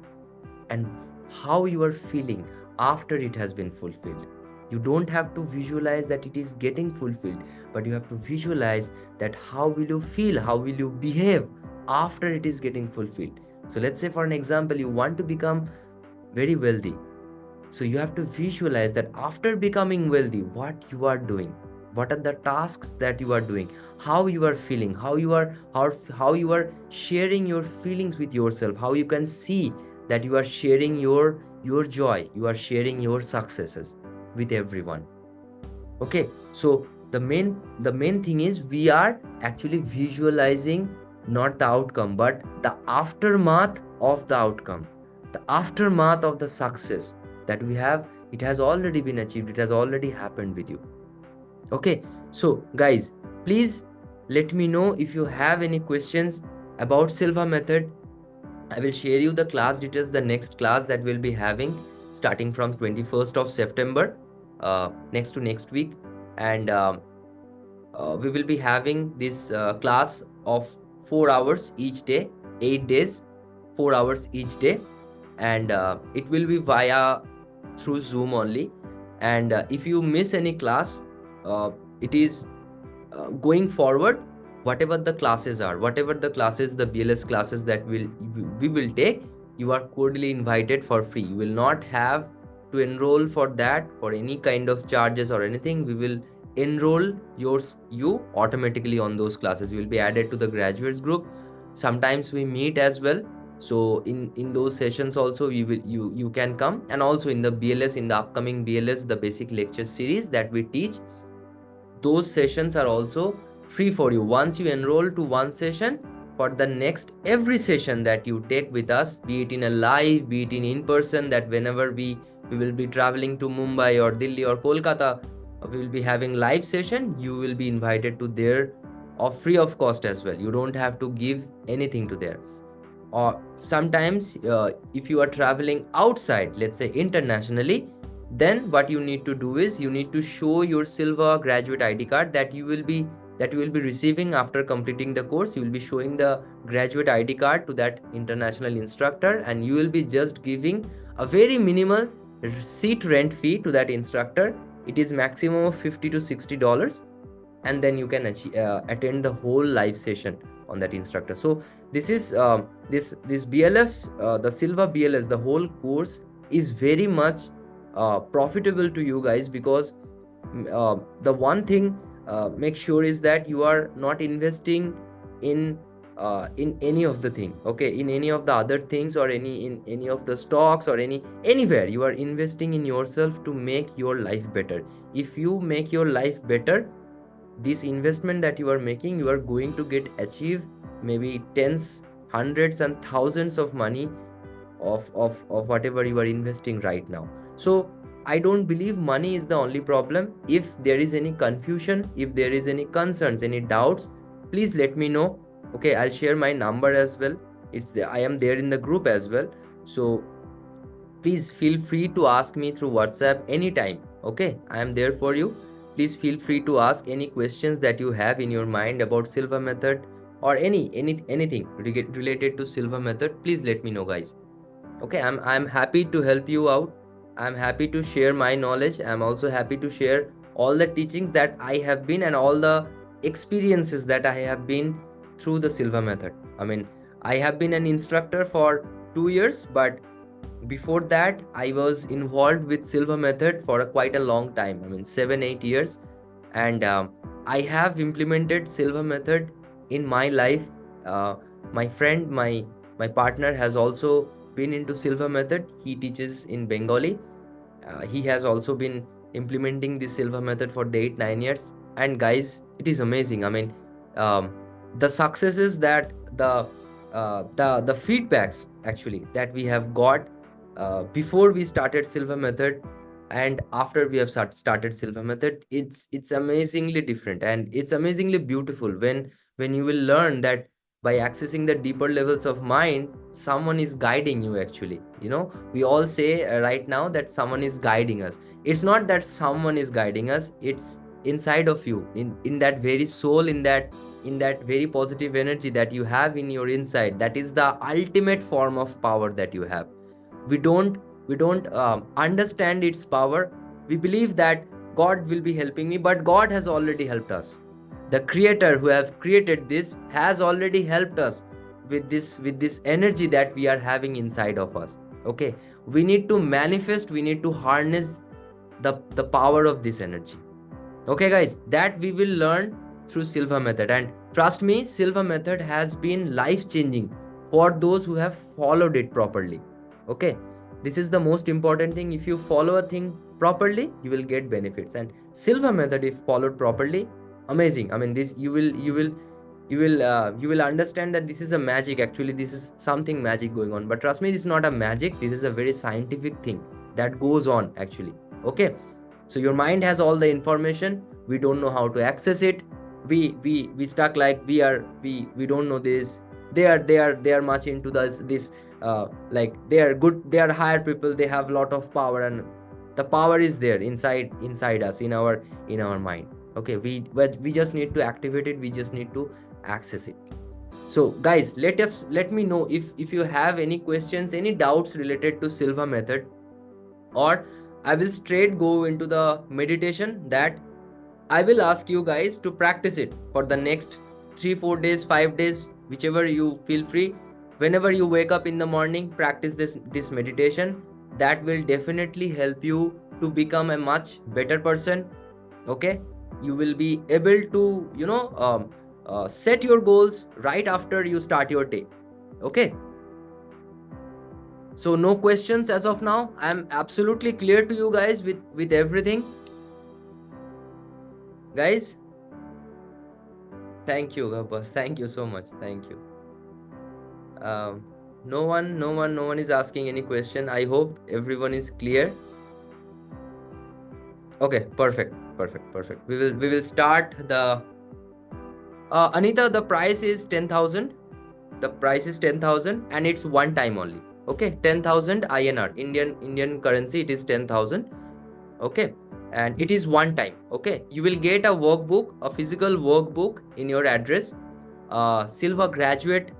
and how you are feeling after it has been fulfilled. You don't have to visualize that it is getting fulfilled, but you have to visualize that how will you feel, how will you behave after it is getting fulfilled. So let's say, for an example, you want to become very wealthy. So you have to visualize that after becoming wealthy, what you are doing, what are the tasks that you are doing, how you are feeling, how you are sharing your feelings with yourself, how you can see that you are sharing your joy, you are sharing your successes with everyone. Okay, so the main thing is we are actually visualizing not the outcome, but the aftermath of the outcome, the aftermath of the success that we have. It has already been achieved, it has already happened with you. Okay, so guys, please let me know if you have any questions about Silva method. I will share you the class details, the next class that we'll be having starting from 21st of September, next to next week. And we will be having this class of 4 hours each day, 8 days, 4 hours each day. And it will be via through Zoom only. And if you miss any class, it is going forward, whatever the classes are, whatever the classes, the BLS classes that we will take, you are cordially invited for free. You will not have to enroll for that for any kind of charges or anything. We will enroll you automatically on those classes. You will be added to the graduates group. Sometimes we meet as well, so in those sessions also you can come. And also in the BLS, in the upcoming BLS, the basic lecture series that we teach, those sessions are also free for you. Once you enroll to one session, for the next every session that you take with us, be it in a live, be it in person, that whenever we will be traveling to Mumbai or Delhi or Kolkata, we will be having live session, you will be invited to there of free of cost as well. You don't have to give anything to there. Or sometimes if you are traveling outside, let's say internationally, then what you need to do is you need to show your Silva graduate ID card, that you will be that you will be receiving after completing the course. You will be showing the graduate ID card to that international instructor, and you will be just giving a very minimal seat rent fee to that instructor. It is maximum of $50 to $60, and then you can attend the whole live session on that instructor. So this is this BLS, the Silva BLS, the whole course is very much profitable to you guys, because the one thing make sure is that you are not investing in any of the thing, okay, in any of the other things, or in any of the stocks, or anywhere. You are investing in yourself to make your life better. If you make your life better, this investment that you are making, you are going to get achieve maybe tens, hundreds and thousands of money of whatever you are investing right now. So I don't believe money is the only problem. If there is any confusion, if there is any concerns, any doubts, please let me know. Okay, I'll share my number as well. I am there in the group as well. So please feel free to ask me through WhatsApp anytime. Okay, I am there for you. Please feel free to ask any questions that you have in your mind about Silva method, or anything related to Silva method. Please let me know, guys. Okay, I'm happy to help you out. I'm happy to share my knowledge. I'm also happy to share all the teachings that I have been, and all the experiences that I have been through the Silva method. I mean, I have been an instructor for 2 years, but before that I was involved with Silva method for quite a long time. I mean, 7-8 years. And I have implemented Silva method in my life. My friend, my partner has also been into Silva method. He teaches in Bengali. He has also been implementing the Silva method for the 8-9 years. And guys, it is amazing. I mean, um, the successes that the feedbacks actually that we have got before we started Silva method, and after we have started Silva method, it's amazingly different, and it's amazingly beautiful when you will learn that by accessing the deeper levels of mind, someone is guiding you. Actually, we all say right now that someone is guiding us. It's not that someone is guiding us, it's inside of you, in that very soul, in that very positive energy that you have in your inside. That is the ultimate form of power that you have. We don't understand its power. We believe that God will be helping me, but God has already helped us. The creator who have created this has already helped us with this energy that we are having inside of us. Okay, we need to manifest, we need to harness the power of this energy. Okay guys, that we will learn through Silva method. And trust me, Silva method has been life changing for those who have followed it properly. Okay, this is the most important thing. If you follow a thing properly, you will get benefits. And Silva method, if followed properly, amazing. I mean, this you will understand that this is a magic. Actually, this is something magic going on. But trust me, this is not a magic. This is a very scientific thing that goes on actually. Okay, so your mind has all the information. We don't know how to access it. We stuck like we don't know this. They are much into this like they are good, they are higher people, they have a lot of power, and the power is there inside us, in our mind. Okay, we just need to activate it, we just need to access it. So guys, let me know if you have any questions, any doubts related to Silva method, or I will straight go into the meditation that I will ask you guys to practice it for the next 3-4 days, 5 days, whichever you feel free. Whenever you wake up in the morning, practice this meditation. That will definitely help you to become a much better person. Okay, you will be able to set your goals right after you start your day. Okay, so no questions as of now. I'm absolutely clear to you guys with everything. Guys, thank you, boss. Thank you so much. Thank you. No one is asking any question. I hope everyone is clear. Okay, perfect. We will start the Anita, the price is 10,000. The price is 10,000 and it's one time only. Okay, 10,000 INR, Indian currency, it is 10,000. Okay, and it is one time. Okay, you will get a workbook, a physical workbook in your address, Silva graduate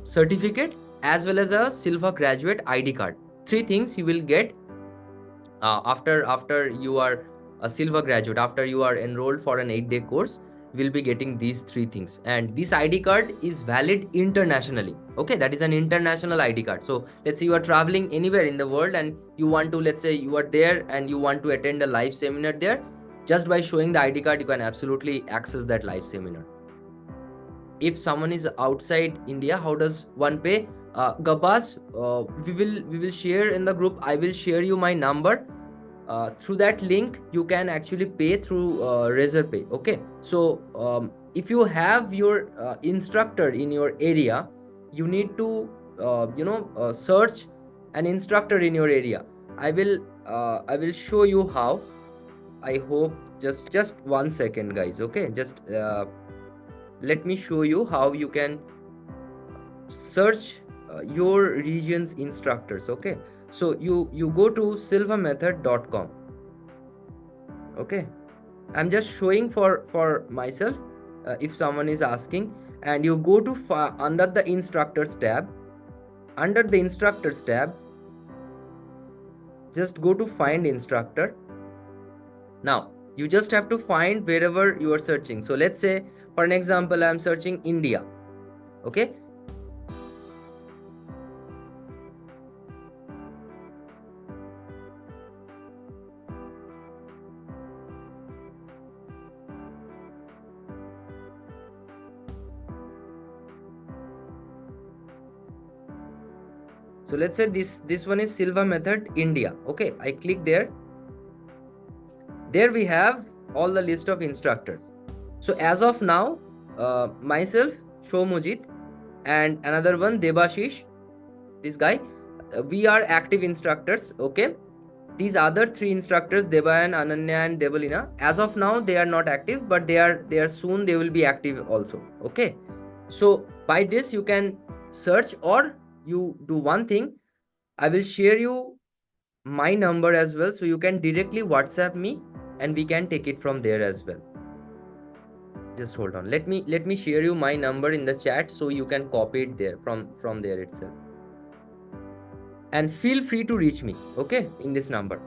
certificate, as well as a Silva graduate ID card. Three things you will get after you are a Silva graduate, after you are enrolled for an 8-day course. Will be getting these three things, and this ID card is valid internationally. Okay, that is an international ID card. So let's say you are traveling anywhere in the world and you want to, let's say you are there and you want to attend a live seminar there, just by showing the ID card you can absolutely access that live seminar. If someone is outside India, how does one pay? Gabbas, we will share in the group. I will share you my number. Through that link you can actually pay through Razorpay. Okay, so if you have your instructor in your area, you need to search an instructor in your area. I will show you how. I hope just 1 second, guys. Okay, just let me show you how you can search your region's instructors. Okay, so you go to silvamethod.com. okay, I'm just showing for myself, if someone is asking, and you go to under the instructors tab. Under the instructors tab, just go to find instructor. Now you just have to find wherever you are searching. So let's say, for an example, I'm searching India. Okay, so let's say this one is Silva Method India. Okay, I click there. There we have all the list of instructors. So as of now, myself, Shomujit, and another one, Debashish, this guy, we are active instructors. Okay, these other three instructors, Debayan, Ananya, and Debalina, as of now they are not active, but they are soon, they will be active also. Okay, so by this you can search, or you do one thing. I will share you my number as well, so you can directly WhatsApp me and we can take it from there as well. Just hold on, let me share you my number in the chat, so you can copy it there from there itself, and feel free to reach me, okay, in this number.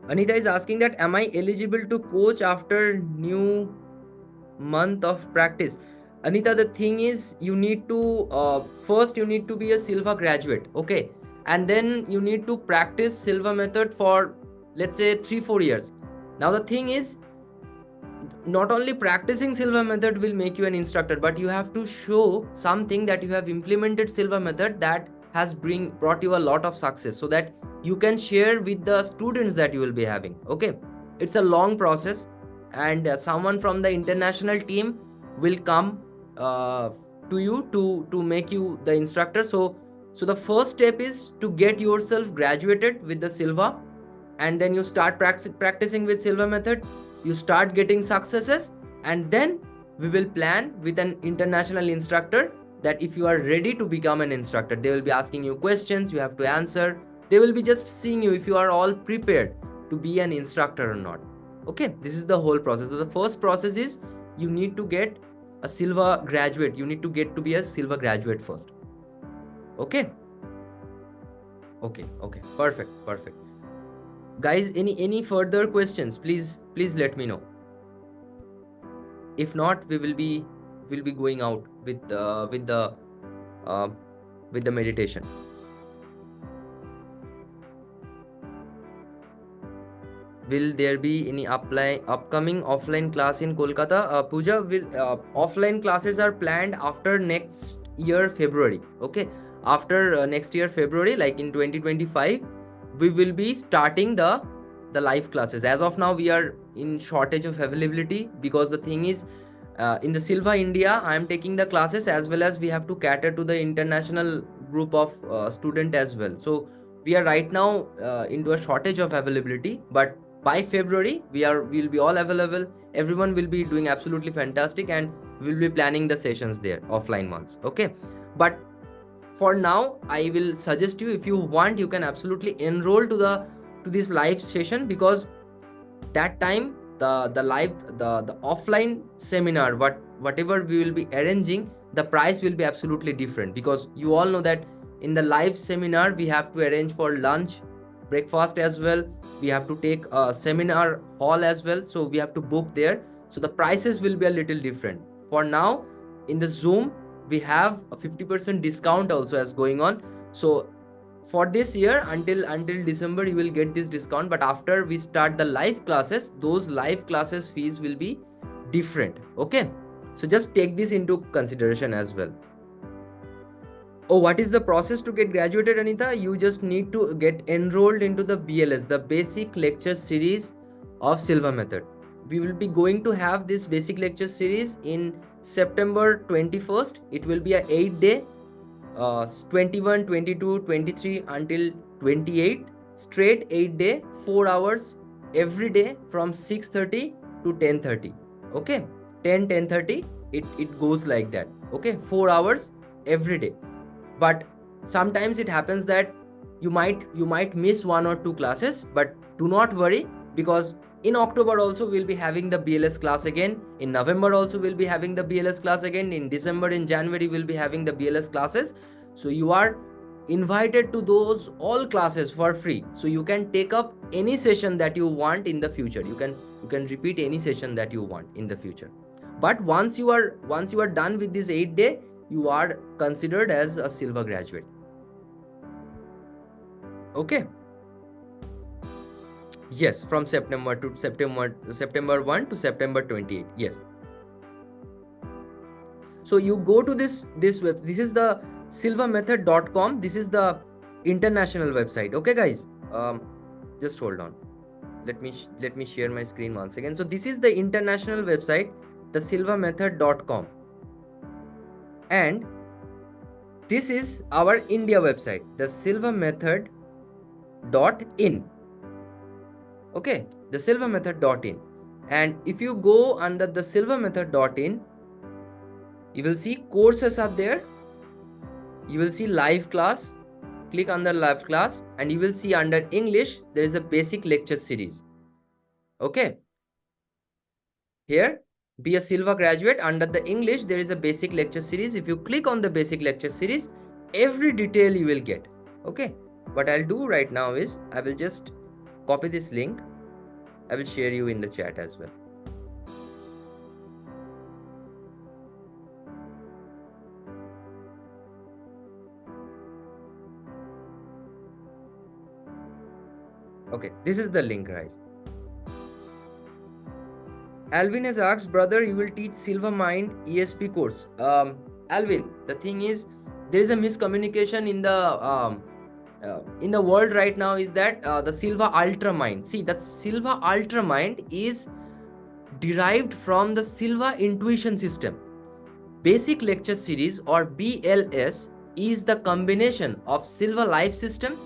Anita is asking that, am I eligible to coach after new month of practice? Anita, the thing is, you need to first you need to be a Silva graduate. Okay, and then you need to practice Silva method for, let's say, 3-4 years. Now the thing is, not only practicing Silva method will make you an instructor, but you have to show something that you have implemented Silva method that has brought you a lot of success, so that you can share with the students that you will be having. Okay, it's a long process, and someone from the international team will come to you to make you the instructor. So the first step is to get yourself graduated with the Silva, and then you start practicing with Silva method. You start getting successes, and then we will plan with an international instructor, that if you are ready to become an instructor, they will be asking you questions, you have to answer. They will be just seeing you if you are all prepared to be an instructor or not. Okay, this is the whole process. So the first process is, you need to get a Silva graduate. You need to get to be a Silva graduate first. Okay, perfect. Guys, any further questions, please let me know. If not, we'll be going out with the meditation. Will there be any upcoming offline class in Kolkata? Pooja, will offline classes are planned after next year February. Okay, after next year February, like in 2025, we will be starting the live classes. As of now, we are in shortage of availability, because the thing is, in the Silva India, I am taking the classes, as well as we have to cater to the international group of student as well. So we are right now into a shortage of availability, but by February we'll be all available. Everyone will be doing absolutely fantastic, and we'll be planning the sessions there, offline ones. Okay, but for now, I will suggest you, if you want, you can absolutely enroll to the to this live session, because that time the offline seminar, whatever we will be arranging, the price will be absolutely different, because you all know that in the live seminar we have to arrange for lunch, breakfast as well. We have to take a seminar hall as well, so we have to book there. So the prices will be a little different. For now, in the Zoom we have a 50% discount also as going on. So for this year, until December, you will get this discount, but after we start the live classes, those live classes fees will be different. Okay, so just take this into consideration as well. Oh, what is the process to get graduated, Anita? You just need to get enrolled into the BLS, the basic lecture series of Silva method. We will be going to have this basic lecture series in September 21st. It will be a 8-day, 21, 22, 23 until 28, straight 8-day, 4 hours every day from 6:30 to 10:30. Okay, 10:30, it goes like that. Okay, 4 hours every day. But sometimes it happens that you might miss 1 or 2 classes, but do not worry, because in October also we'll be having the BLS class again. In November also we'll be having the BLS class again. In December, in January we'll be having the BLS classes. So you are invited to those all classes for free. So you can take up any session that you want in the future. You can repeat any session that you want in the future. But once you are done with this 8-day, you are considered as a Silva graduate. Okay. Yes, from September 1 to September 28. Yes. So you go to this web. This is the silvamethod.com. This is the international website. Okay, guys. Just hold on. Let me share my screen once again. So this is the international website, the silvamethod.com. And this is our India website, the silvamethod.in. Okay, the silvamethod.in. And if you go under the silvamethod.in, you will see courses are there. You will see live class. Click on the live class and you will see under English, there is a basic lecture series. Okay. Here, be a Silva graduate. Under the English, there is a basic lecture series. If you click on the basic lecture series, every detail you will get. Okay. What I'll do right now is I will just copy this link. I will share you in the chat as well. Okay, this is the link, guys. Alvin has asked, brother, you will teach Silva Mind ESP course. Alvin, the thing is, there is a miscommunication in the world right now, is that the Silva Ultra Mind. See, that Silva Ultra Mind is derived from the Silva Intuition System. Basic Lecture Series, or BLS, is the combination of Silva Life System,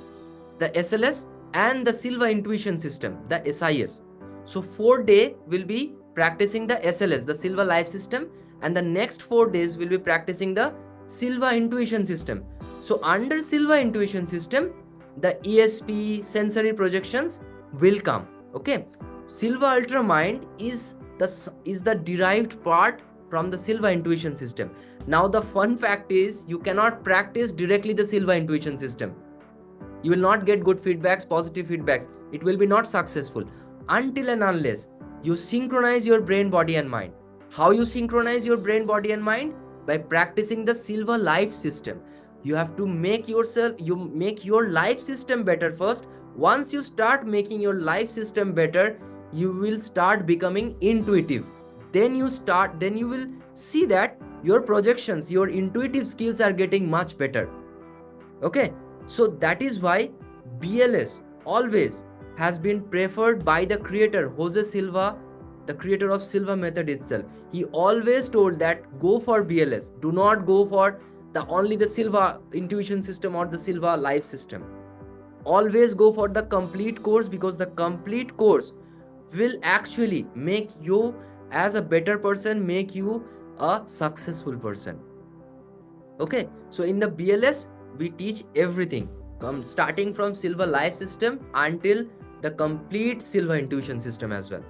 the SLS, and the Silva Intuition System, the SIS. So 4-day will be practicing the SLS, the Silva Life System, and the next 4 days will be practicing the Silva Intuition System. So under Silva Intuition System, the ESP, sensory projections will come. Okay, Silva Ultra Mind is the derived part from the Silva Intuition System. Now the fun fact is, you cannot practice directly the Silva Intuition System. You will not get good feedbacks, positive feedbacks. It will be not successful until and unless you synchronize your brain, body and mind. How you synchronize your brain, body and mind? By practicing the Silva Life System. You have to make your life system better first. Once you start making your life system better, you will start becoming intuitive. Then you will see that your projections, your intuitive skills are getting much better. Okay. So that is why BLS always has been preferred by the creator, Jose Silva, the creator of Silva method itself. He always told that go for BLS. Do not go for only the Silva Intuition System or the Silva Life System. Always go for the complete course, because the complete course will actually make you as a better person, make you a successful person. Okay, so in the BLS, we teach everything, starting from Silva Life System until the complete Silva intuition system as well.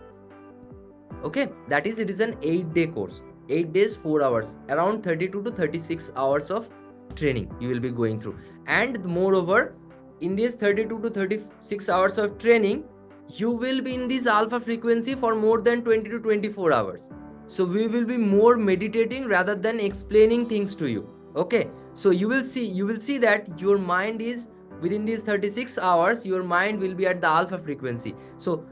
Okay, that is, it is an 8-day course, 8 days 4 hours, around 32 to 36 hours of training you will be going through. And moreover, in this 32 to 36 hours of training, you will be in this alpha frequency for more than 20 to 24 hours. So we will be more meditating rather than explaining things to you. Okay, so you will see that your mind is within these 36 hours, your mind will be at the alpha frequency. So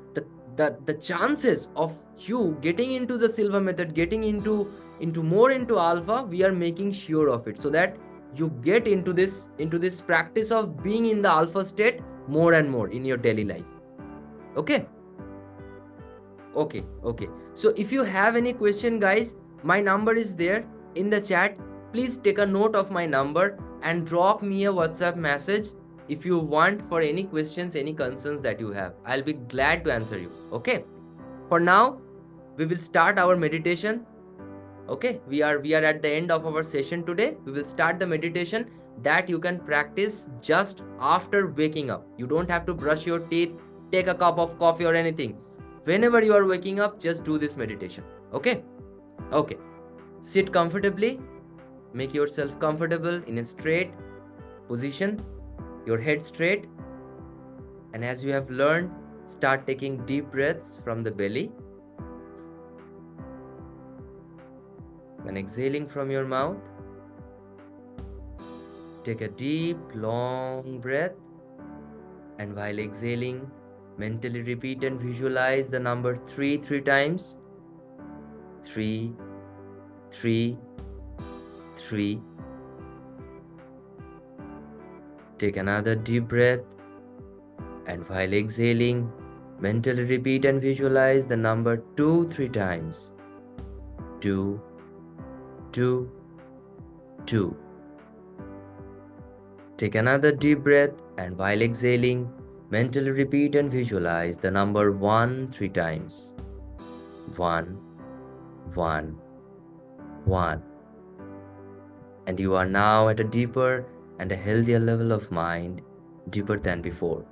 the chances of you getting into the Silva method, getting into more into alpha, we are making sure of it, so that you get into this practice of being in the alpha state more and more in your daily life. Okay, okay. So if you have any question, guys, my number is there in the chat. Please take a note of my number and drop me a WhatsApp message if you want, for any questions, any concerns that you have. I'll be glad to answer you. Okay, for now we will start our meditation. Okay, we are at the end of our session today. We will start the meditation that you can practice just after waking up. You don't have to brush your teeth, take a cup of coffee or anything. Whenever you are waking up, just do this meditation. Okay, sit comfortably, make yourself comfortable in a straight position, your head straight, and as you have learned, start taking deep breaths from the belly. When exhaling from your mouth, take a deep, long breath, and while exhaling, mentally repeat and visualize the number 3 times. 3, 3, 3. Take another deep breath, and while exhaling, mentally repeat and visualize the number 2 times. 2, 2, 2. Take another deep breath, and while exhaling, mentally repeat and visualize the number 1 times. 1, 1, 1. And you are now at a deeper and a healthier level of mind, deeper than before.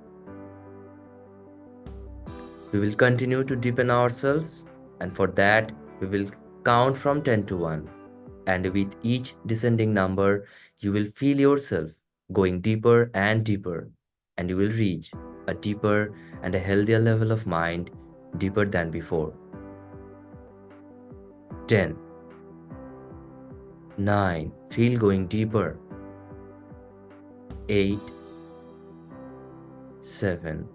We will continue to deepen ourselves, and for that, we will count from 10 to 1. And with each descending number, you will feel yourself going deeper and deeper, and you will reach a deeper and a healthier level of mind, deeper than before. 10, 9, feel going deeper. 8, 7,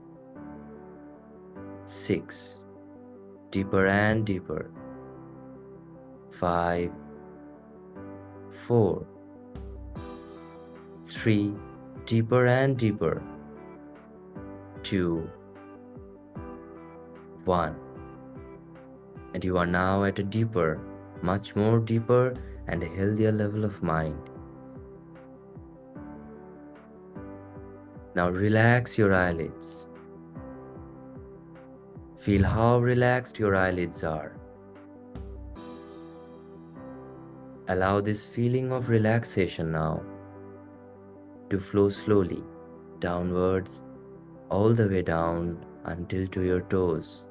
6, deeper and deeper. 5, 4, 3, deeper and deeper. 2, 1. And you are now at a deeper, much more deeper and a healthier level of mind. Now relax your eyelids. Feel how relaxed your eyelids are. Allow this feeling of relaxation now to flow slowly downwards, all the way down until to your toes.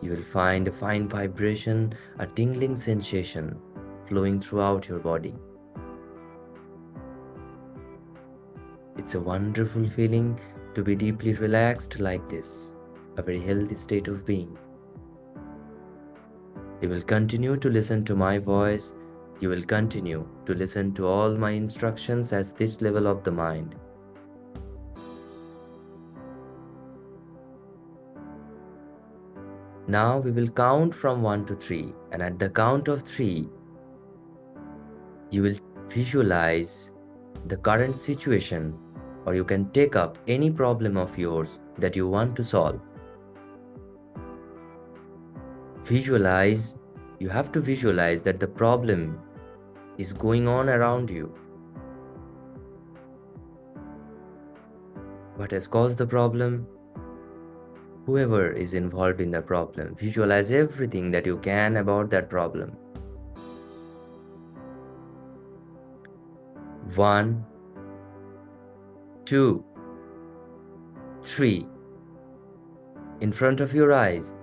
You will find a fine vibration, a tingling sensation flowing throughout your body. It's a wonderful feeling to be deeply relaxed like this, a very healthy state of being. You will continue to listen to my voice. You will continue to listen to all my instructions at this level of the mind. Now we will count from 1 to 3, and at the count of 3, you will visualize the current situation, or you can take up any problem of yours that you want to solve. Visualize, you have to visualize that the problem is going on around you. What has caused the problem? Whoever is involved in the problem, visualize everything that you can about that problem. 1, 2, 3. in front of your eyes.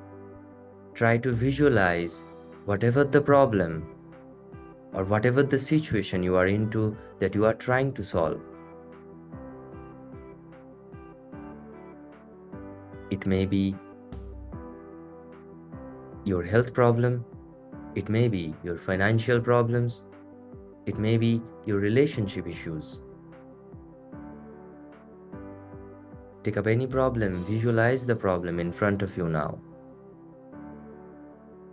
Try to visualize whatever the problem or whatever the situation you are into that you are trying to solve. It may be your health problem, it may be your financial problems, it may be your relationship issues. Take up any problem, visualize the problem in front of you now.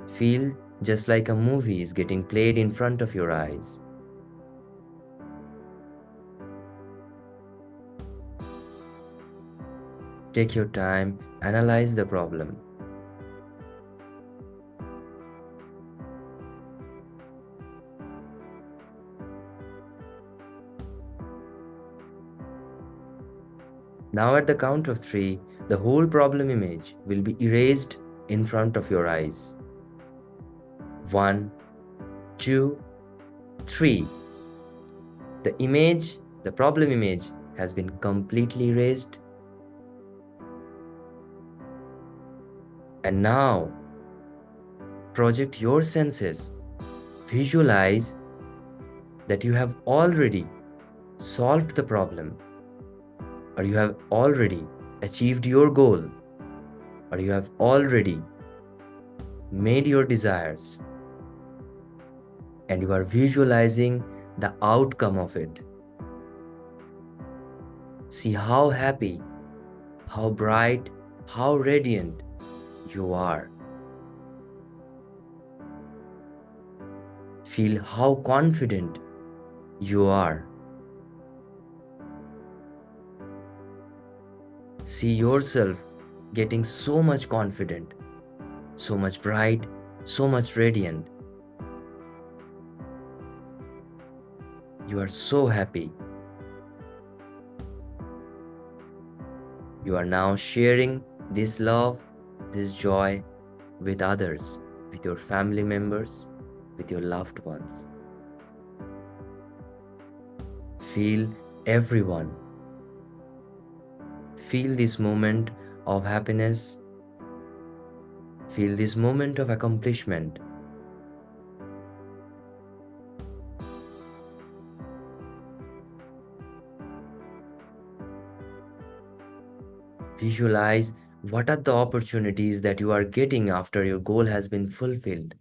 Feel just like a movie is getting played in front of your eyes. Take your time, analyze the problem. Now at the count of 3, the whole problem image will be erased in front of your eyes. 1, 2, 3. The problem image has been completely erased. And now, project your senses. Visualize that you have already solved the problem, or you have already achieved your goal, or you have already made your desires, and you are visualizing the outcome of it. See how happy, how bright, how radiant you are. Feel how confident you are. See yourself getting so much confident, so much bright, so much radiant. You are so happy. You are now sharing this love, this joy with others, with your family members, with your loved ones. Feel everyone. Feel this moment of happiness. Feel this moment of accomplishment. Visualize what are the opportunities that you are getting after your goal has been fulfilled.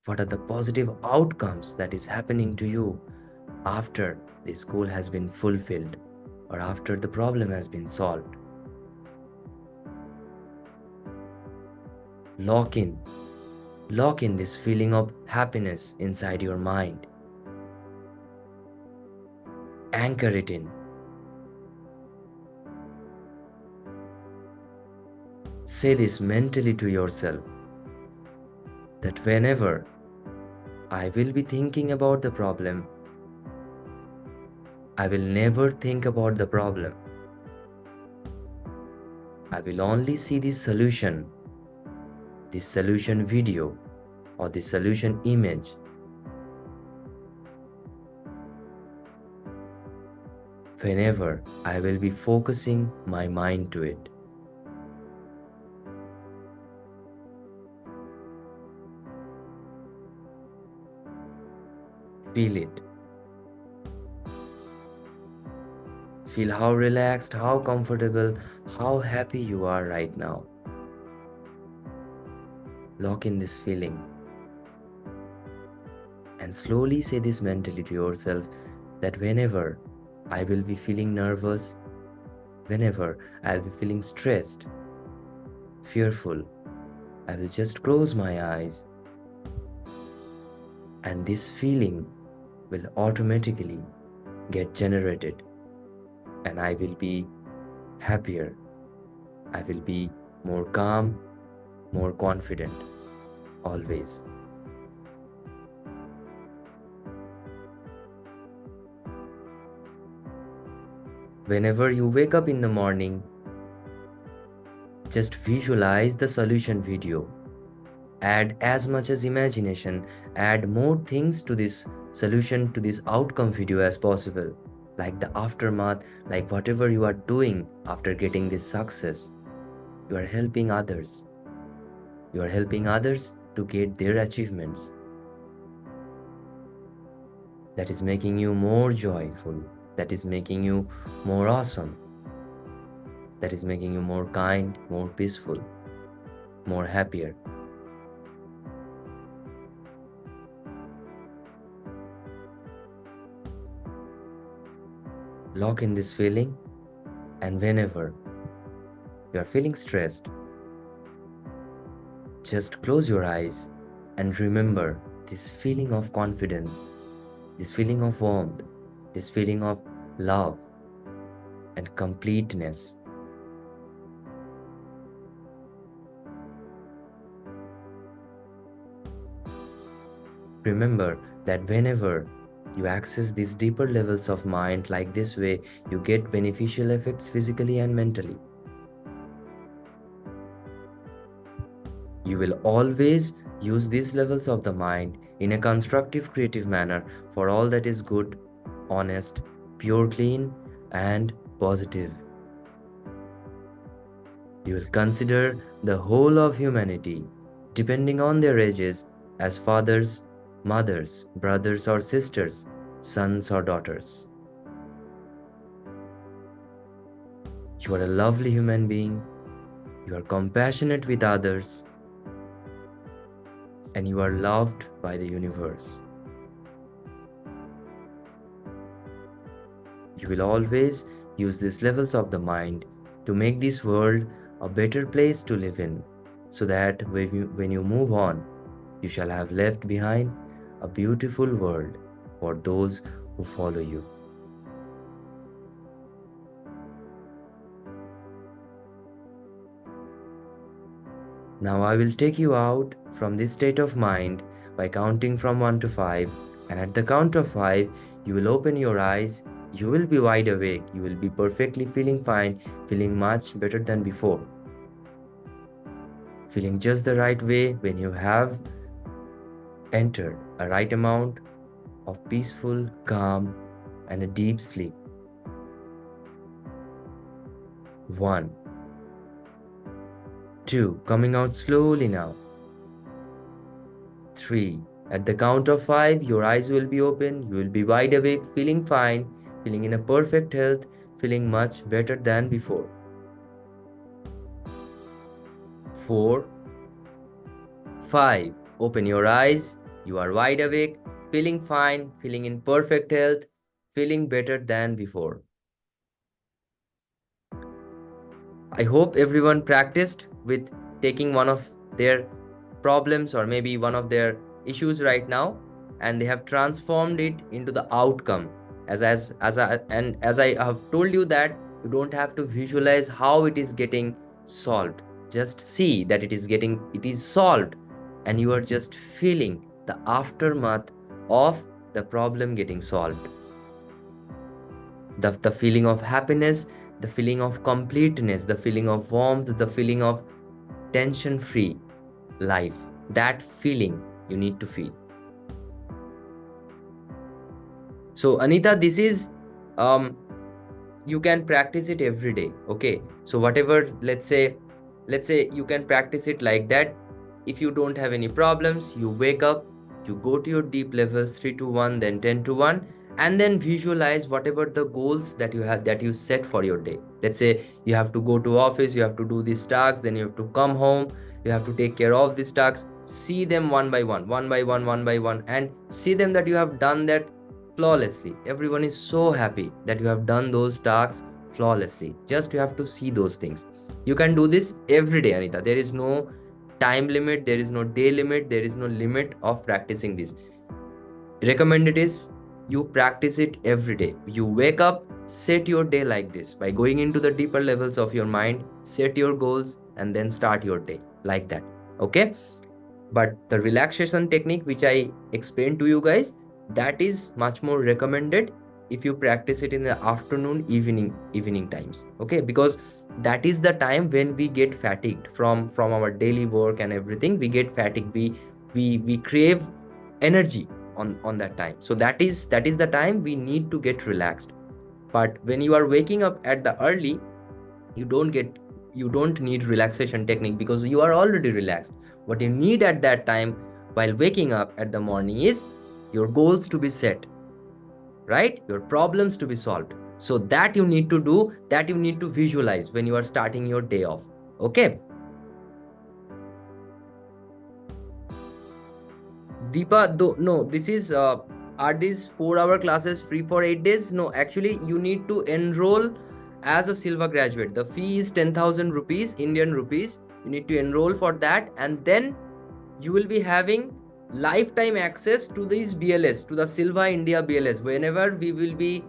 What are the positive outcomes that is happening to you after this goal has been fulfilled or after the problem has been solved. Lock in this feeling of happiness inside your mind. Anchor it in. Say this mentally to yourself, that whenever I will be thinking about the problem, I will never think about the problem. I will only see the solution video, or the solution image. Whenever I will be focusing my mind to it. Feel it. Feel how relaxed, how comfortable, how happy you are right now. Lock in this feeling. And slowly say this mentally to yourself, that whenever I will be feeling nervous, whenever I'll be feeling stressed, fearful, I will just close my eyes, and this feeling will automatically get generated, and I will be happier. I will be more calm, more confident, always. Whenever you wake up in the morning, just visualize the solution video. Add as much as imagination, add more things to this solution, to this outcome video as possible, like the aftermath, like whatever you are doing after getting this success. You are helping others. You are helping others to get their achievements. That is making you more joyful. That is making you more awesome. That is making you more kind, more peaceful, more happier. Lock in this feeling, and whenever you are feeling stressed, just close your eyes and remember this feeling of confidence, this feeling of warmth, this feeling of love and completeness. Remember that whenever you access these deeper levels of mind like this way, you get beneficial effects physically and mentally. You will always use these levels of the mind in a constructive, creative manner for all that is good, honest, pure, clean, and positive. You will consider the whole of humanity, depending on their ages, as fathers, mothers, brothers or sisters, sons or daughters. You are a lovely human being, you are compassionate with others, and you are loved by the universe. You will always use these levels of the mind to make this world a better place to live in, so that when you move on, you shall have left behind a beautiful world for those who follow you. Now I will take you out from this state of mind by counting from 1 to 5, and at the count of 5, you will open your eyes, you will be wide awake, you will be perfectly feeling fine, feeling much better than before. Feeling just the right way when you have entered a right amount of peaceful, calm, and a deep sleep. 1, 2, coming out slowly now. 3, at the count of 5, your eyes will be open, you will be wide awake, feeling fine, feeling in a perfect health, feeling much better than before. 4, 5, open your eyes, you are wide awake, feeling fine, feeling in perfect health, feeling better than before. I hope everyone practiced with taking one of their problems or maybe one of their issues right now, and they have transformed it into the outcome. As I have told you that you don't have to visualize how it is getting solved. Just see that it is solved, and you are just feeling the aftermath of the problem getting solved. The feeling of happiness, the feeling of completeness, the feeling of warmth, the feeling of tension-free life. That feeling you need to feel. So Anita, this is you can practice it every day. Okay, so whatever, let's say you can practice it like that. If you don't have any problems, you wake up, you go to your deep levels 3 to 1, then 10 to 1, and then visualize whatever the goals that you have, that you set for your day. Let's say you have to go to office, you have to do these tasks, then you have to come home, you have to take care of these tasks. See them one by one, one by one, one by one, and see them that you have done that flawlessly. Everyone is so happy that you have done those tasks flawlessly. Just you have to see those things. You can do this every day, Anita. There is no time limit, there is no day limit, there is no limit of practicing this. Recommended is you practice it every day. You wake up, set your day like this by going into the deeper levels of your mind, set your goals, and then start your day like that. Okay, but the relaxation technique which I explained to you guys, that is much more recommended if you practice it in the afternoon, evening times. Okay, because that is the time when we get fatigued from our daily work and everything. We get fatigued, we crave energy on that time. So that is the time we need to get relaxed. But when you are waking up at the early, you don't get you don't need relaxation technique because you are already relaxed. What you need at that time while waking up at the morning is your goals to be set, right? Your problems to be solved. So that you need to do, that you need to visualize when you are starting your day off. Okay. Deepa, no, this is, are these 4-hour classes free for 8 days? No, actually, you need to enroll as a Silva graduate. The fee is 10,000 rupees, Indian rupees. You need to enroll for that, and then you will be having lifetime access to these BLS, to the Silva India BLS. Whenever we will be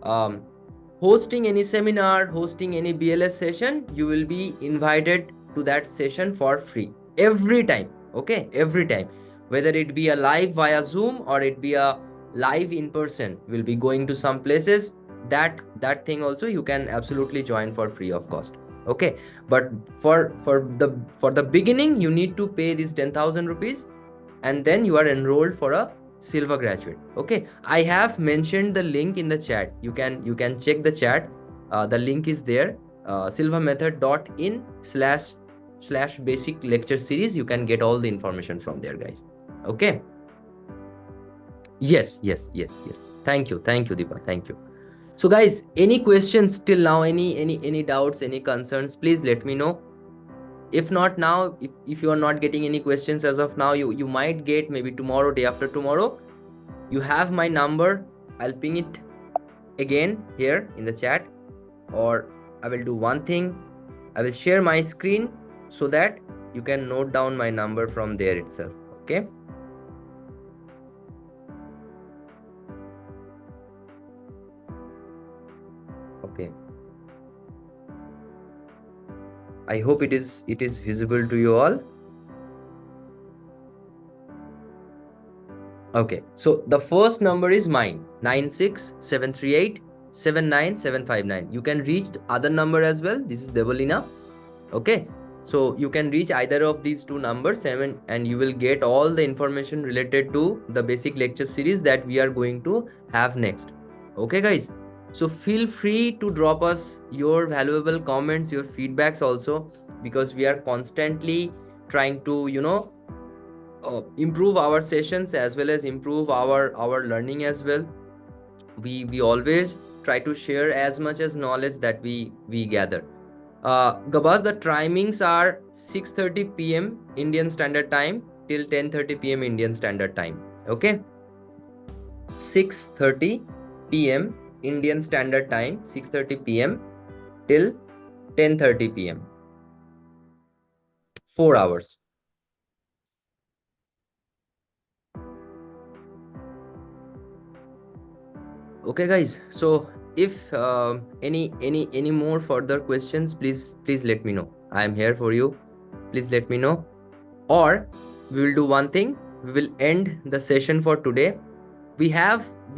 um, hosting any seminar, hosting any BLS session, you will be invited to that session for free every time. Okay, every time, whether it be a live via Zoom or it be a live in person, we'll be going to some places. That thing also you can absolutely join for free of cost. Okay, but for the beginning you need to pay this 10,000 rupees, and then you are enrolled for a Silva graduate. Okay, I have mentioned the link in the chat. You can check the chat. The link is there, silvamethod.in/basic lecture series. You can get all the information from there, guys. Okay. Yes. Thank you, Deepa. Thank you. So guys, any questions till now? Any doubts, any concerns? Please let me know. If not now, if you are not getting any questions as of now, you might get maybe tomorrow, day after tomorrow. You have my number. I'll ping it again here in the chat, or I will do one thing. I will share my screen so that you can note down my number from there itself. Okay. Okay. I hope it is visible to you all. Okay, so the first number is mine, 96738 You can reach the other number as well. This is Devalina. Okay, so you can reach either of these two numbers, and you will get all the information related to the basic lecture series that we are going to have next. Okay, guys. So feel free to drop us your valuable comments, your feedbacks also, because we are constantly trying to, improve our sessions as well as improve our learning as well. We always try to share as much as knowledge that we gather. Gabas, the timings are 6:30 p.m. Indian Standard Time till 10:30 p.m. Indian Standard Time. Okay, 6:30 p.m. Indian Standard Time, 6:30 p.m. till 10:30 p.m. 4 hours. Okay, guys. So if any more further questions, please let me know. I am here for you. Please let me know. Or we will do one thing. We will end the session for today. We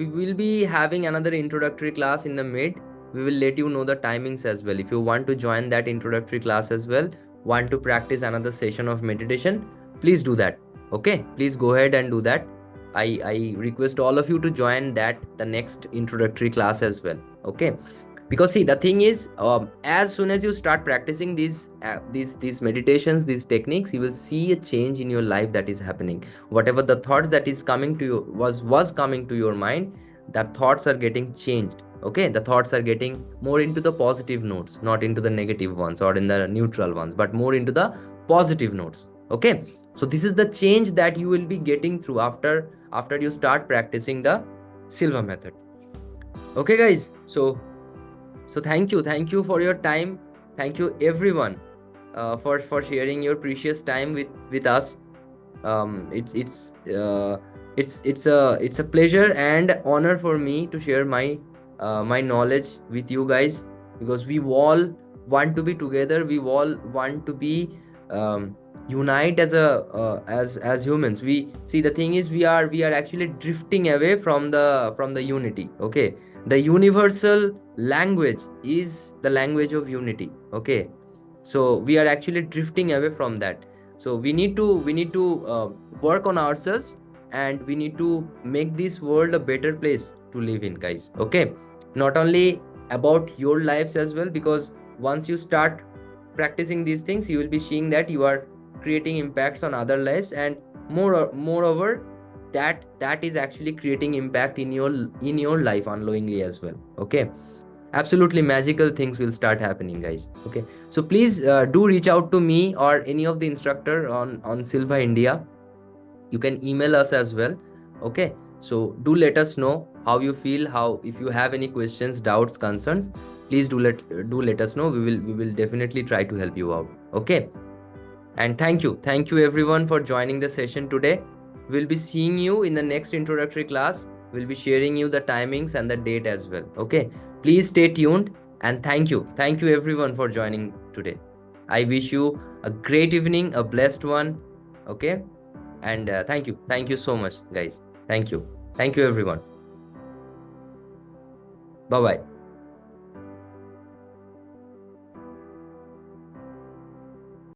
will be having another introductory class in the mid. We will let you know the timings as well. If you want to join that introductory class as well, want to practice another session of meditation, please do that. Okay, please go ahead and do that. I request all of you to join the next introductory class as well. Okay, because see, the thing is, as soon as you start practicing these meditations, these techniques, you will see a change in your life that is happening. Whatever the thoughts that is coming to you was coming to your mind, that thoughts are getting changed. Okay, the thoughts are getting more into the positive notes, not into the negative ones or in the neutral ones, but more into the positive notes. Okay, so this is the change that you will be getting through after you start practicing the Silva method. Okay, guys. So thank you for your time. Thank you everyone for sharing your precious time with us. It's a pleasure and honor for me to share my knowledge with you guys, because we all want to be together. We all want to be unite as humans. We see, the thing is, we are actually drifting away from the unity. Okay, the universal language is the language of unity. Okay, so we are actually drifting away from that. So we need to work on ourselves, and we need to make this world a better place to live in, guys. Okay, not only about your lives as well, because once you start practicing these things, you will be seeing that you are creating impacts on other lives, and moreover, that is actually creating impact in your life unknowingly as well. Okay, absolutely magical things will start happening, guys. Okay, so please do reach out to me or any of the instructor on Silva India. You can email us as well. Okay, so do let us know how you feel, how, if you have any questions, doubts, concerns, please do let us know. We will definitely try to help you out. Okay, and thank you everyone for joining the session today. We'll be seeing you in the next introductory class. We'll be sharing you the timings and the date as well. Okay, please stay tuned, and thank you everyone for joining today. I wish you a great evening, a blessed one. Okay, and thank you so much, guys. Thank you everyone. Bye bye.